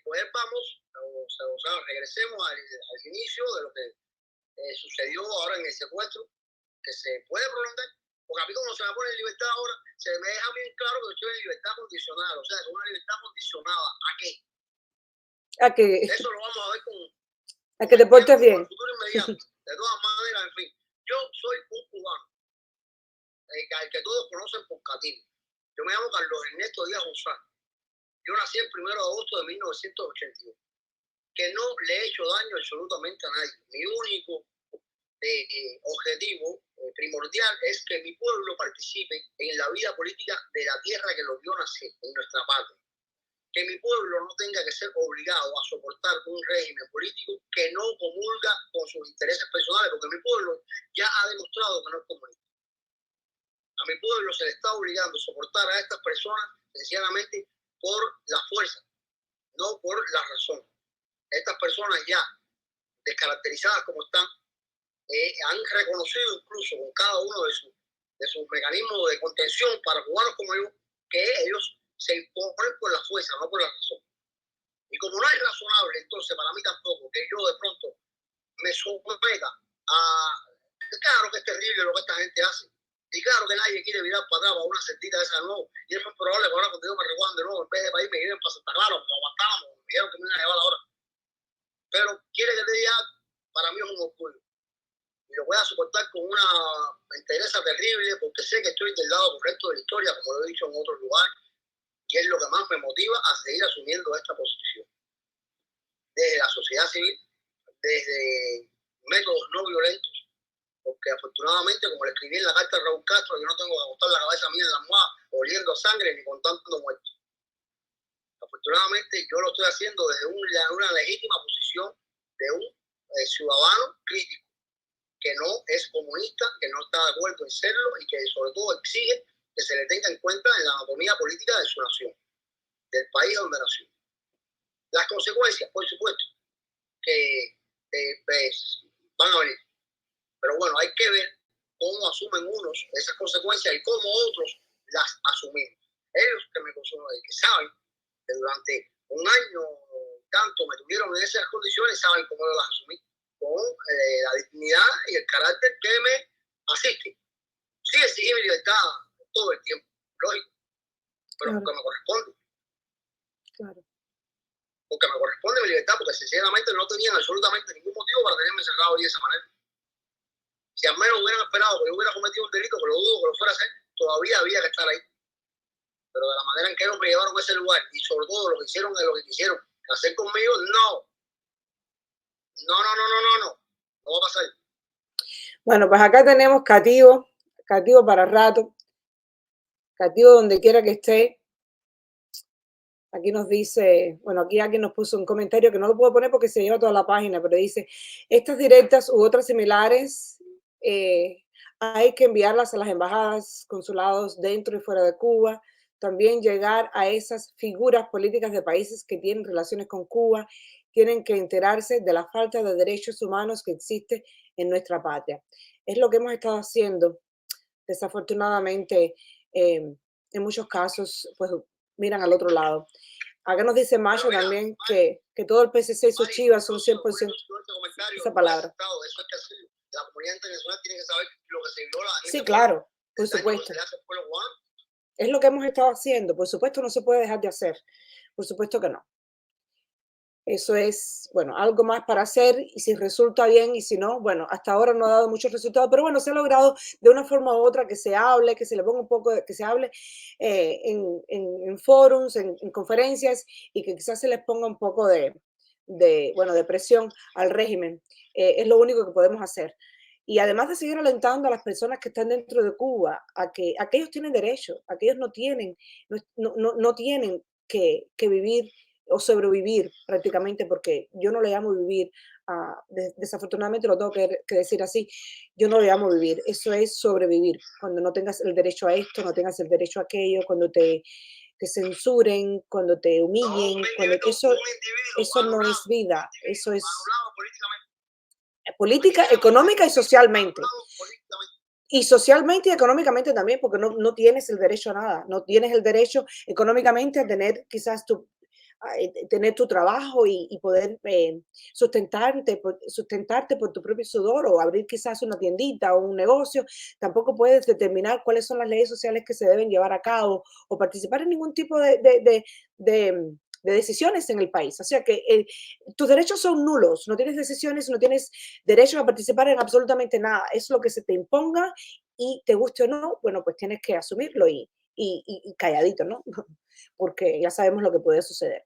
pues vamos, o sea, regresemos al inicio de lo que sucedió ahora en el secuestro, que se puede prolongar, porque a mí como se me pone en libertad ahora, se me deja bien claro que estoy en libertad condicional, o sea, que una libertad condicionada, ¿a qué? A que... Eso lo vamos a ver con... A que te portes bien. En el futuro inmediato. De todas maneras, en fin, yo soy un cubano, al que todos conocen por Catino. Yo me llamo Carlos Ernesto Díaz González. Yo nací el 1 de agosto de 1982. Que no le he hecho daño absolutamente a nadie. Mi único objetivo primordial es que mi pueblo participe en la vida política de la tierra que lo vio nacer, en nuestra patria. Que mi pueblo no tenga que ser obligado a soportar un régimen político que no comulga con sus intereses personales, porque mi pueblo ya ha demostrado que no es comunista. A mi pueblo se le está obligando a soportar a estas personas sencillamente por la fuerza, no por la razón. Estas personas ya descaracterizadas como están, han reconocido incluso con cada uno de sus mecanismos de contención para cubanos como yo, que ellos se imponen por la fuerza, no por la razón. Y como no es razonable, entonces para mí tampoco que yo de pronto me someta a... Claro que es terrible lo que esta gente hace. Y claro que nadie quiere virar para atrás para una certita de esa de nuevo. Y es muy probable que ahora cuando yo me recojan de nuevo, en vez de país, me lleven para Santa Clara, porque aguantamos, me dijeron que me iban a llevar ahora. Pero quiere que te diga, para mí es un orgullo. Y lo voy a soportar con una entereza terrible, porque sé que estoy del lado correcto de la historia, como lo he dicho en otros lugares, y es lo que más me motiva a seguir asumiendo esta posición. Desde la sociedad civil, desde métodos no violentos, porque afortunadamente, como le escribí en la carta a Raúl Castro, yo no tengo que acostar la cabeza mía en la almohada oliendo sangre ni contando muertos. Afortunadamente, yo lo estoy haciendo desde una legítima posición de un ciudadano crítico, que no es comunista, que no está de acuerdo en serlo y que sobre todo exige que se le tenga en cuenta en la anatomía política de su nación, del país donde nació. Las consecuencias, por supuesto, que pues, van a venir. Pero bueno, hay que ver cómo asumen unos esas consecuencias y cómo otros las asumimos. Ellos que saben que durante un año tanto me tuvieron en esas condiciones, saben cómo yo las asumí, con la dignidad y el carácter que me asiste. Sí exigí mi libertad todo el tiempo, lógico, pero porque me corresponde. Claro. Porque me corresponde mi libertad, porque sinceramente no tenían absolutamente ningún motivo para tenerme encerrado de esa manera. Si al menos hubieran esperado que yo hubiera cometido un delito, que lo dudo que lo fuera a hacer, todavía había que estar ahí. Pero de la manera en que ellos me llevaron a ese lugar, y sobre todo lo que hicieron es lo que quisieron hacer conmigo, no. No va a pasar. Bueno, pues acá tenemos cativo para rato, cativo donde quiera que esté. Aquí nos dice, bueno, aquí alguien nos puso un comentario que no lo puedo poner porque se lleva toda la página, pero dice, estas directas u otras similares hay que enviarlas a las embajadas, consulados dentro y fuera de Cuba. también llegar a esas figuras políticas de países que tienen relaciones con Cuba, tienen que enterarse de la falta de derechos humanos que existe en nuestra patria. Es lo que hemos estado haciendo. Desafortunadamente, en muchos casos, pues miran al otro lado. Acá nos dice Pero Macho mira, también que todo el PCC y sus Mari, chivas son incluso 100% este comentario esa fue palabra. aceptado. Eso hay que hacer. La comunidad internacional tiene que saber lo que se viola en Sí, este pueblo, claro, por el daño que se supuesto. le hace al pueblo cubano. Es lo que hemos estado haciendo. Por supuesto, no se puede dejar de hacer. Por supuesto que no. Eso es, bueno, algo más para hacer y si resulta bien y si no, bueno, hasta ahora no ha dado muchos resultados, pero bueno, se ha logrado de una forma u otra que se hable, que se le ponga un poco, que se hable en forums, en conferencias y que quizás se les ponga un poco bueno, de presión al régimen. Es lo único que podemos hacer. Y además de seguir alentando a las personas que están dentro de Cuba a que ellos tienen derecho, a que ellos no tienen, no tienen que vivir o sobrevivir prácticamente, porque yo no le llamo vivir, desafortunadamente lo tengo que decir así, yo no le llamo vivir, eso es sobrevivir, cuando no tengas el derecho a esto, no tengas el derecho a aquello, cuando te censuren, cuando te No, humillen, cuando un individuo eso no anulado, es vida, un eso individuo es anulado políticamente. política, Políticamente, económica y un individuo socialmente. anulado políticamente. Y socialmente y económicamente también, porque no tienes el derecho a nada, no tienes el derecho económicamente a tener quizás tener tu trabajo y poder sustentarte por tu propio sudor o abrir quizás una tiendita o un negocio. Tampoco puedes determinar cuáles son las leyes sociales que se deben llevar a cabo o participar en ningún tipo de decisiones en el país. O sea que tus derechos son nulos, no tienes decisiones, no tienes derecho a participar en absolutamente nada. Es lo que se te imponga y te guste o no, bueno, pues tienes que asumirlo y calladito, ¿no? Porque ya sabemos lo que puede suceder.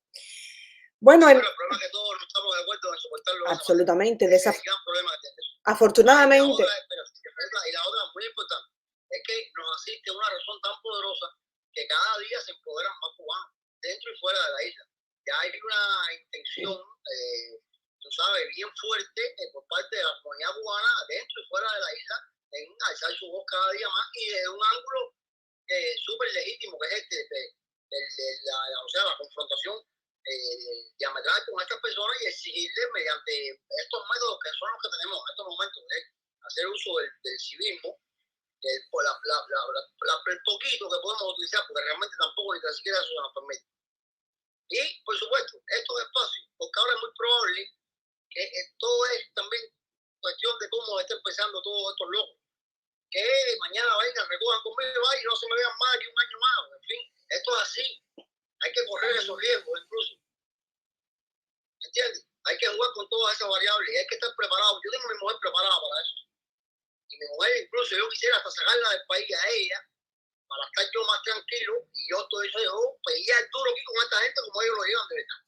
Bueno, Sí, pero el problema es que todos no estamos de acuerdo en soportarlo de esa manera. absolutamente, Ese es el gran problema que tenemos. Ay, afortunadamente, y la otra muy importante es que nos asiste una razón tan poderosa que cada día se empoderan más cubanos dentro y fuera de la isla. Ya hay una intención, tú sabes, bien fuerte por parte de la comunidad cubana dentro y fuera de la isla en alzar su voz cada día más y de un ángulo súper legítimo que es o sea, la confrontación diametral con estas personas y exigirles mediante estos métodos que son los que tenemos en estos momentos, hacer uso del civismo, el poquito que podemos utilizar, porque realmente tampoco ni tan siquiera eso se nos permite. Y, por supuesto, estos espacios, porque ahora es muy probable que todo es también cuestión de cómo está empezando todos estos locos. Que mañana vengan, recojan conmigo y no se me vean más que un año más. En fin, esto es así. Hay que correr esos riesgos incluso. ¿Entiendes? Hay que jugar con todas esas variables y hay que estar preparado. Yo tengo a mi mujer preparada para eso. Y mi mujer, incluso yo quisiera hasta sacarla del país a ella para estar yo más tranquilo y yo todo eso yo pelear duro aquí con esta gente como ellos lo llevan de verdad.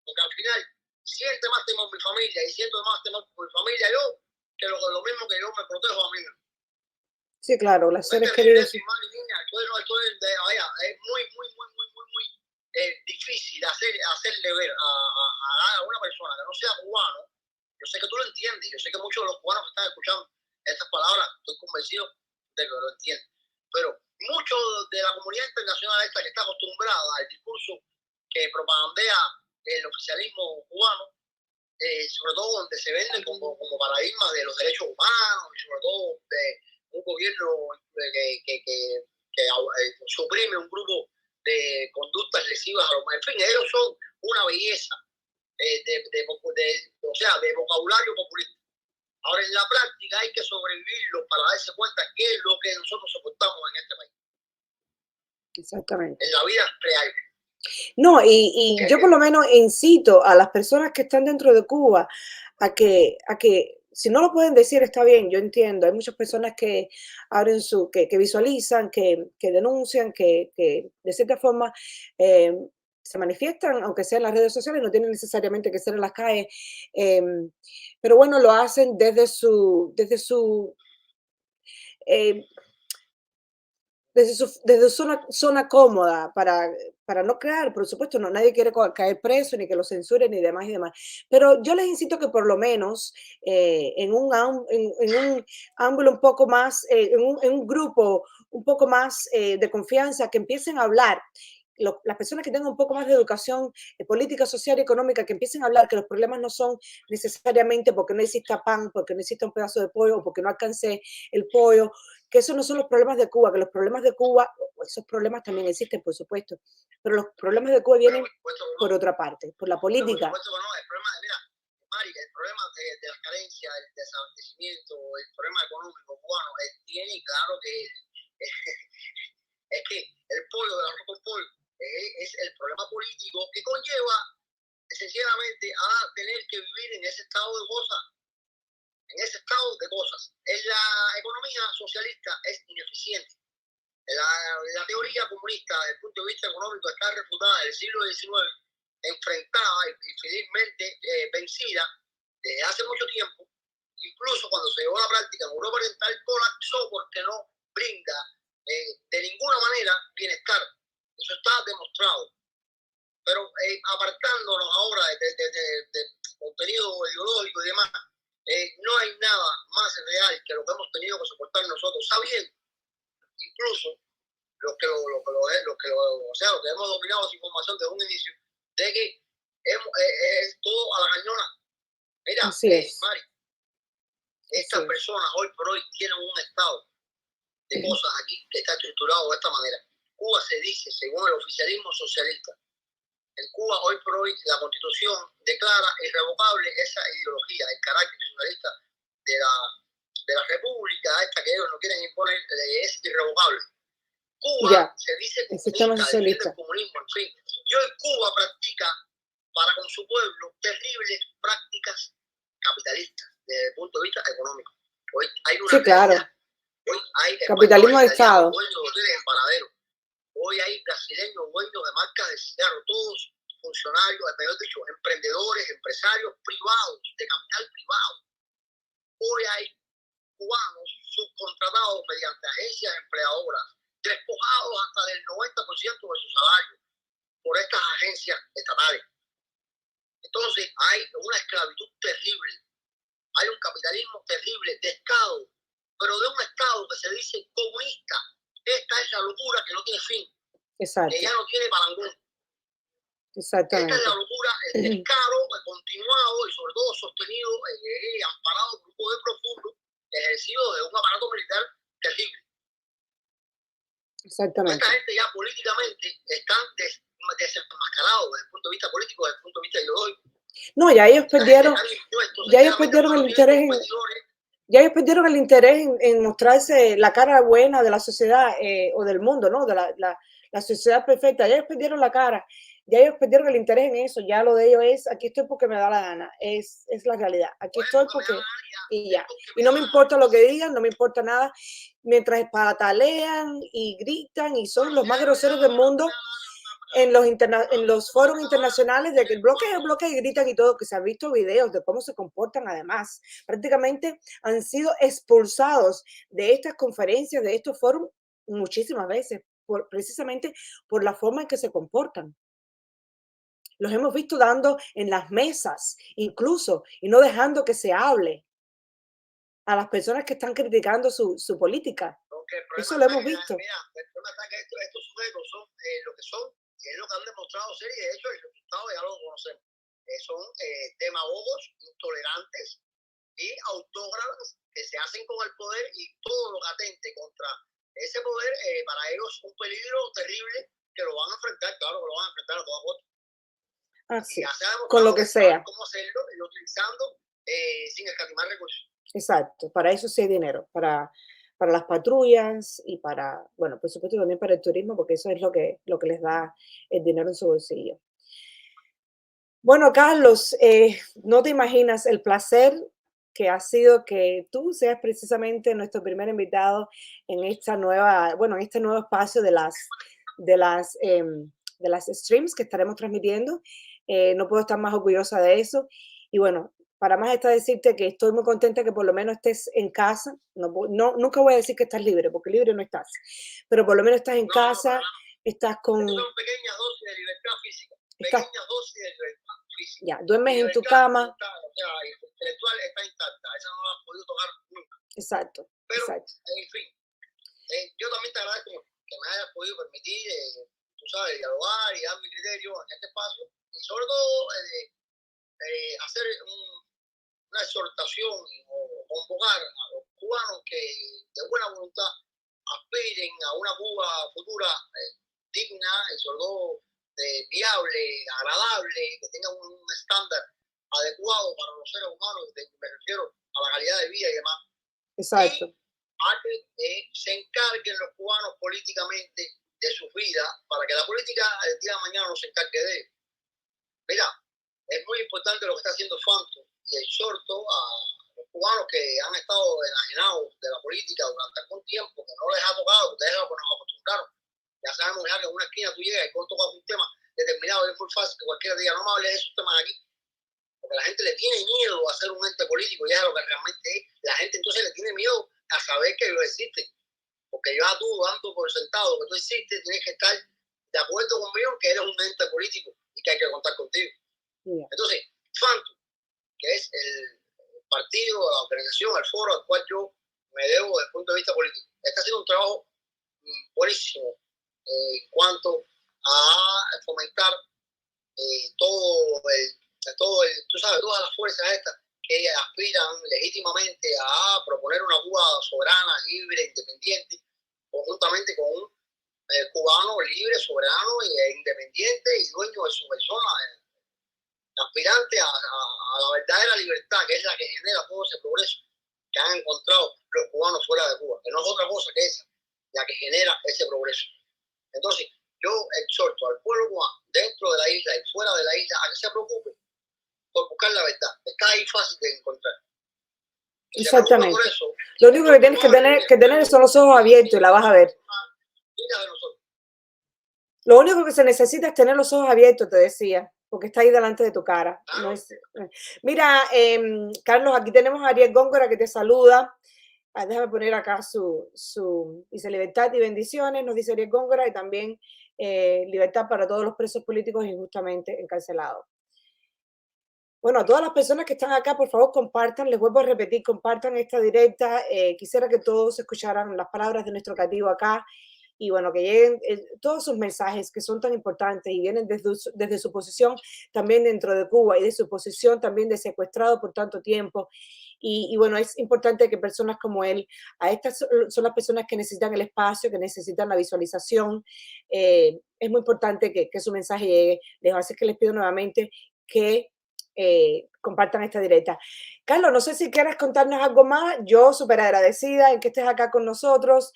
Porque al final siente más temor mi familia y siento más temor por mi familia yo que lo mismo que yo me protejo a mí mismo. sí, claro, las seres queridos. Es muy difícil hacerle ver a una persona que no sea cubano. Yo sé que tú lo entiendes, yo sé que muchos de los cubanos que están escuchando estas palabras, estoy convencido de que lo entienden. Pero mucho de la comunidad internacional esta que está acostumbrada al discurso que propagandea el oficialismo cubano, sobre todo donde se vende como paradigma de los derechos humanos y sobre todo de un gobierno que suprime un grupo de conductas lesivas a los más. En fin, ellos son una belleza o sea, de vocabulario populista. Ahora, en la práctica hay que sobrevivirlo para darse cuenta qué es lo que nosotros soportamos en este país. Exactamente. En la vida real. No, y yo por lo menos incito a las personas que están dentro de Cuba a que si no lo pueden decir está bien, yo entiendo. Hay muchas personas que abren que visualizan, que denuncian, que de cierta forma se manifiestan, aunque sea en las redes sociales, no tienen necesariamente que ser en las calles. Pero bueno, lo hacen desde su eh, desde su zona cómoda para no crear, por supuesto, no, nadie quiere caer preso, ni que lo censuren, ni demás y demás. Pero yo les insisto que por lo menos en un ángulo un poco más, en un grupo un poco más de confianza, que empiecen a hablar. Las personas que tengan un poco más de educación política, social y económica, que empiecen a hablar que los problemas no son necesariamente porque no exista pan, porque no exista un pedazo de pollo o porque no alcance el pollo, que esos no son los problemas de Cuba, que los problemas de Cuba, esos problemas también existen, por supuesto, pero los problemas de Cuba Pero vienen por supuesto que no, por otra parte, por la pero por política. supuesto que no. El problema, mira, Mari, el problema de la carencia, el desabastecimiento, el problema económico cubano, tiene claro que es que el pollo, del arroz con pollo, es el problema político que conlleva sencillamente a tener que vivir en ese estado de cosas, En la economía socialista es ineficiente. La teoría comunista, desde el punto de vista económico, está refutada en el siglo XIX, enfrentada y felizmente vencida desde hace mucho tiempo. Incluso cuando se llevó a la práctica en Europa Oriental, colapsó porque no brinda de ninguna manera bienestar. Eso está demostrado. Pero apartándonos ahora de contenido ideológico y demás, no hay nada más real que lo que hemos tenido que soportar nosotros, sabiendo, incluso los que hemos dominado esa información desde un inicio, de que es todo a la cañona. Mira, Mari, estas personas hoy por hoy tienen un estado de cosas aquí que está estructurado de esta manera. Cuba se dice, según el oficialismo socialista, en Cuba hoy por hoy la Constitución declara irrevocable esa ideología, el carácter socialista de la república esta que ellos no quieren imponer, es irrevocable. Cuba se dice comunista, defiende el comunismo, en fin. Y hoy Cuba practica para con su pueblo terribles prácticas capitalistas desde el punto de vista económico. Hoy hay una realidad. Hoy hay capitalismo de Estado. Dueños de hoteles en Paradero. Hoy hay brasileños dueños de marcas de cigarros, todos funcionarios, mejor dicho, emprendedores, empresarios privados, de capital privado. Hoy hay cubanos subcontratados mediante agencias empleadoras, despojados hasta del 90% de su salario por estas agencias estatales. Entonces hay una esclavitud terrible, hay un capitalismo terrible de Estado, pero de un Estado que se dice comunista. Esta es la locura que no tiene fin, que ya no tiene parangón. Exactamente. Esta es la locura, el descaro continuado y sobre todo sostenido, amparado por un poder profundo, ejercido de un aparato militar terrible. Exactamente. Esta gente ya políticamente están desenmascarados desde el punto de vista político, desde el punto de vista ideológico. No, ya ellos perdieron, el interés el interés en mostrarse la cara buena de la sociedad o del mundo, ¿no? De la sociedad perfecta. Ya ellos perdieron la cara, ya ellos perdieron el interés en eso. Ya lo de ellos es, aquí estoy porque me da la gana. Es la realidad. Aquí estoy porque... Y ya. Y no me importa lo que digan, no me importa nada. Mientras patalean y gritan y son los más groseros del mundo, en los foros internacionales de que el bloque, y gritan y todo, que se han visto videos de cómo se comportan además. Prácticamente han sido expulsados de estas conferencias, de estos foros, muchísimas veces, precisamente por la forma en que se comportan. Los hemos visto dando en las mesas, incluso, y no dejando que se hable a las personas que están criticando su política. Eso lo hemos visto. Mira, el problema está que estos sujetos son lo que son, y es lo que han demostrado ser, y de hecho el resultado ya lo conocemos. Son demagogos, intolerantes y autócratas que se hacen con el poder, y todo lo que atente contra ese poder, para ellos es un peligro terrible que lo van a enfrentar, claro que lo van a enfrentar a toda costa. Así, con lo que sea. Cómo hacerlo, y utilizando sin escatimar recursos. Exacto, para eso sí hay dinero, para las patrullas y para, bueno, por supuesto también para el turismo, porque eso es lo que les da el dinero en su bolsillo. Bueno, Carlos, no te imaginas el placer que ha sido que tú seas precisamente nuestro primer invitado en esta nueva, bueno, en este nuevo espacio de las streams que estaremos transmitiendo. No puedo estar más orgullosa de eso. Y bueno, para más está decirte que estoy muy contenta que por lo menos estés en casa. Nunca voy a decir que estás libre, porque libre no estás, pero por lo menos estás en No, no, para casa, nada. estás con, Estas son pequeñas dosis de libertad física, estás, pequeñas dosis de libertad física. ya, Mi duermes en tu libertad cama, mental, o sea, intelectual está intacta, esa no la has podido tocar nunca. exacto, Pero, exacto, en fin, yo también te agradezco que me hayas podido permitir, tú sabes, dialogar y dar mi criterio en este espacio y sobre todo hacer una exhortación o convocar a los cubanos que de buena voluntad aspiren a una Cuba futura digna y sobre todo viable, agradable, que tenga un estándar adecuado para los seres humanos, me refiero a la calidad de vida y demás, exacto, y a que se encarguen los cubanos políticamente de su vida para que la política el día de mañana no se encargue de ellos. Mira, es muy importante lo que está haciendo Fanto y exhorto a los cubanos que han estado enajenados de la política durante algún tiempo, que no les ha tocado, ustedes lo que nos acostumbraron. Ya sabemos ya que en una esquina tú llegas y cuando tocas un tema determinado es muy fácil que cualquiera diga, no me hables de esos temas aquí, porque la gente le tiene miedo a ser un ente político, ya es lo que realmente es. La gente entonces le tiene miedo a saber que ellos existen, porque ya tú dando por sentado que tú existes, tienes que estar de acuerdo conmigo en que eres un ente político y que hay que contar contigo. Yeah. Entonces, Fanto, que es el partido, la organización, el foro al cual yo me debo desde el punto de vista político, está haciendo un trabajo buenísimo en cuanto a fomentar tú sabes, todas las fuerzas estas que aspiran legítimamente a proponer una Cuba soberana, libre, independiente, conjuntamente con un cubano libre, soberano e independiente y dueño de su persona, aspirante a la verdadera libertad, que es la que genera todo ese progreso que han encontrado los cubanos fuera de Cuba, que no es otra cosa que esa, la que genera ese progreso. Entonces, yo exhorto al pueblo cubano, dentro de la isla y fuera de la isla, a que se preocupe por buscar la verdad. Está ahí fácil de encontrar. Exactamente. Eso, lo único que tienes que tener son los ojos abiertos y la vas a ver. Lo único que se necesita es tener los ojos abiertos, te decía, porque está ahí delante de tu cara. No es... Mira, Carlos, aquí tenemos a Ariel Góngora que te saluda. Déjame poner acá dice libertad y bendiciones, nos dice Ariel Góngora, y también libertad para todos los presos políticos injustamente encarcelados. Bueno, a todas las personas que están acá, por favor, compartan, les vuelvo a repetir, compartan esta directa. Quisiera que todos escucharan las palabras de nuestro cativo acá y bueno, que lleguen todos sus mensajes que son tan importantes y vienen desde su posición también dentro de Cuba y de su posición también de secuestrado por tanto tiempo. Y bueno, es importante que personas como él, a estas son las personas que necesitan el espacio, que necesitan la visualización. Es muy importante que su mensaje llegue. Así que les pido nuevamente que compartan esta directa. Carlos, no sé si quieres contarnos algo más. Yo súper agradecida en que estés acá con nosotros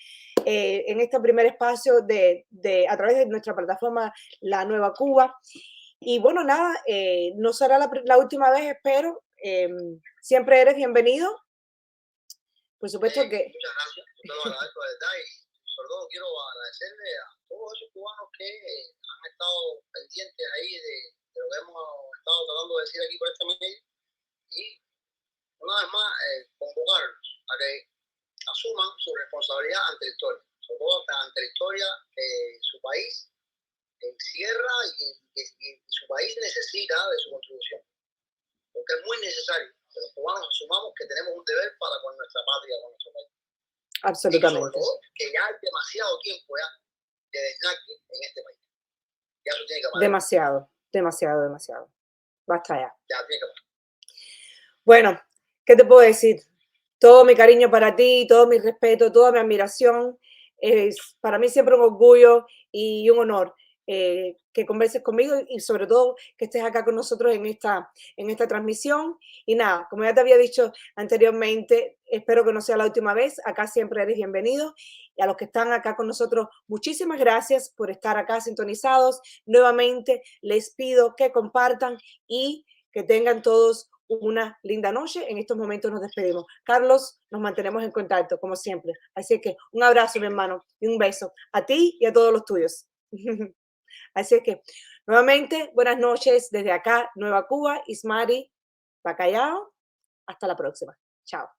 en este primer espacio a través de nuestra plataforma La Nueva Cuba. Y bueno, nada, no será la última vez, espero. Siempre eres bienvenido. Por supuesto que... Muchas gracias, yo te lo agradezco de verdad y sobre todo quiero agradecerle a todos esos cubanos que han estado pendientes ahí de lo que hemos estado tratando de decir aquí por este medio y una vez más convocarlos a que asuman su responsabilidad ante la historia, sobre todo ante la historia que su país encierra y su país necesita de su contribución, porque es muy necesario que los cubanos asumamos que tenemos un deber para con nuestra patria, con nuestro país. Absolutamente. Y sobre todo que ya hay demasiado tiempo ya de desnaque en este país. Ya eso tiene que parar. Demasiado. Basta ya. Ya tiene que parar. Bueno, ¿qué te puedo decir? Todo mi cariño para ti, todo mi respeto, toda mi admiración. Es para mí siempre un orgullo y un honor que converses conmigo y sobre todo que estés acá con nosotros en esta transmisión. Y nada, como ya te había dicho anteriormente, espero que no sea la última vez. Acá siempre eres bienvenido. Y a los que están acá con nosotros, muchísimas gracias por estar acá sintonizados. Nuevamente les pido que compartan y que tengan todos una linda noche. En estos momentos nos despedimos. Carlos, nos mantenemos en contacto, como siempre. Así que un abrazo, mi hermano, y un beso a ti y a todos los tuyos. Así que, nuevamente, buenas noches desde acá, Nueva Cuba, Ismari Bacallao. Hasta la próxima. Chao.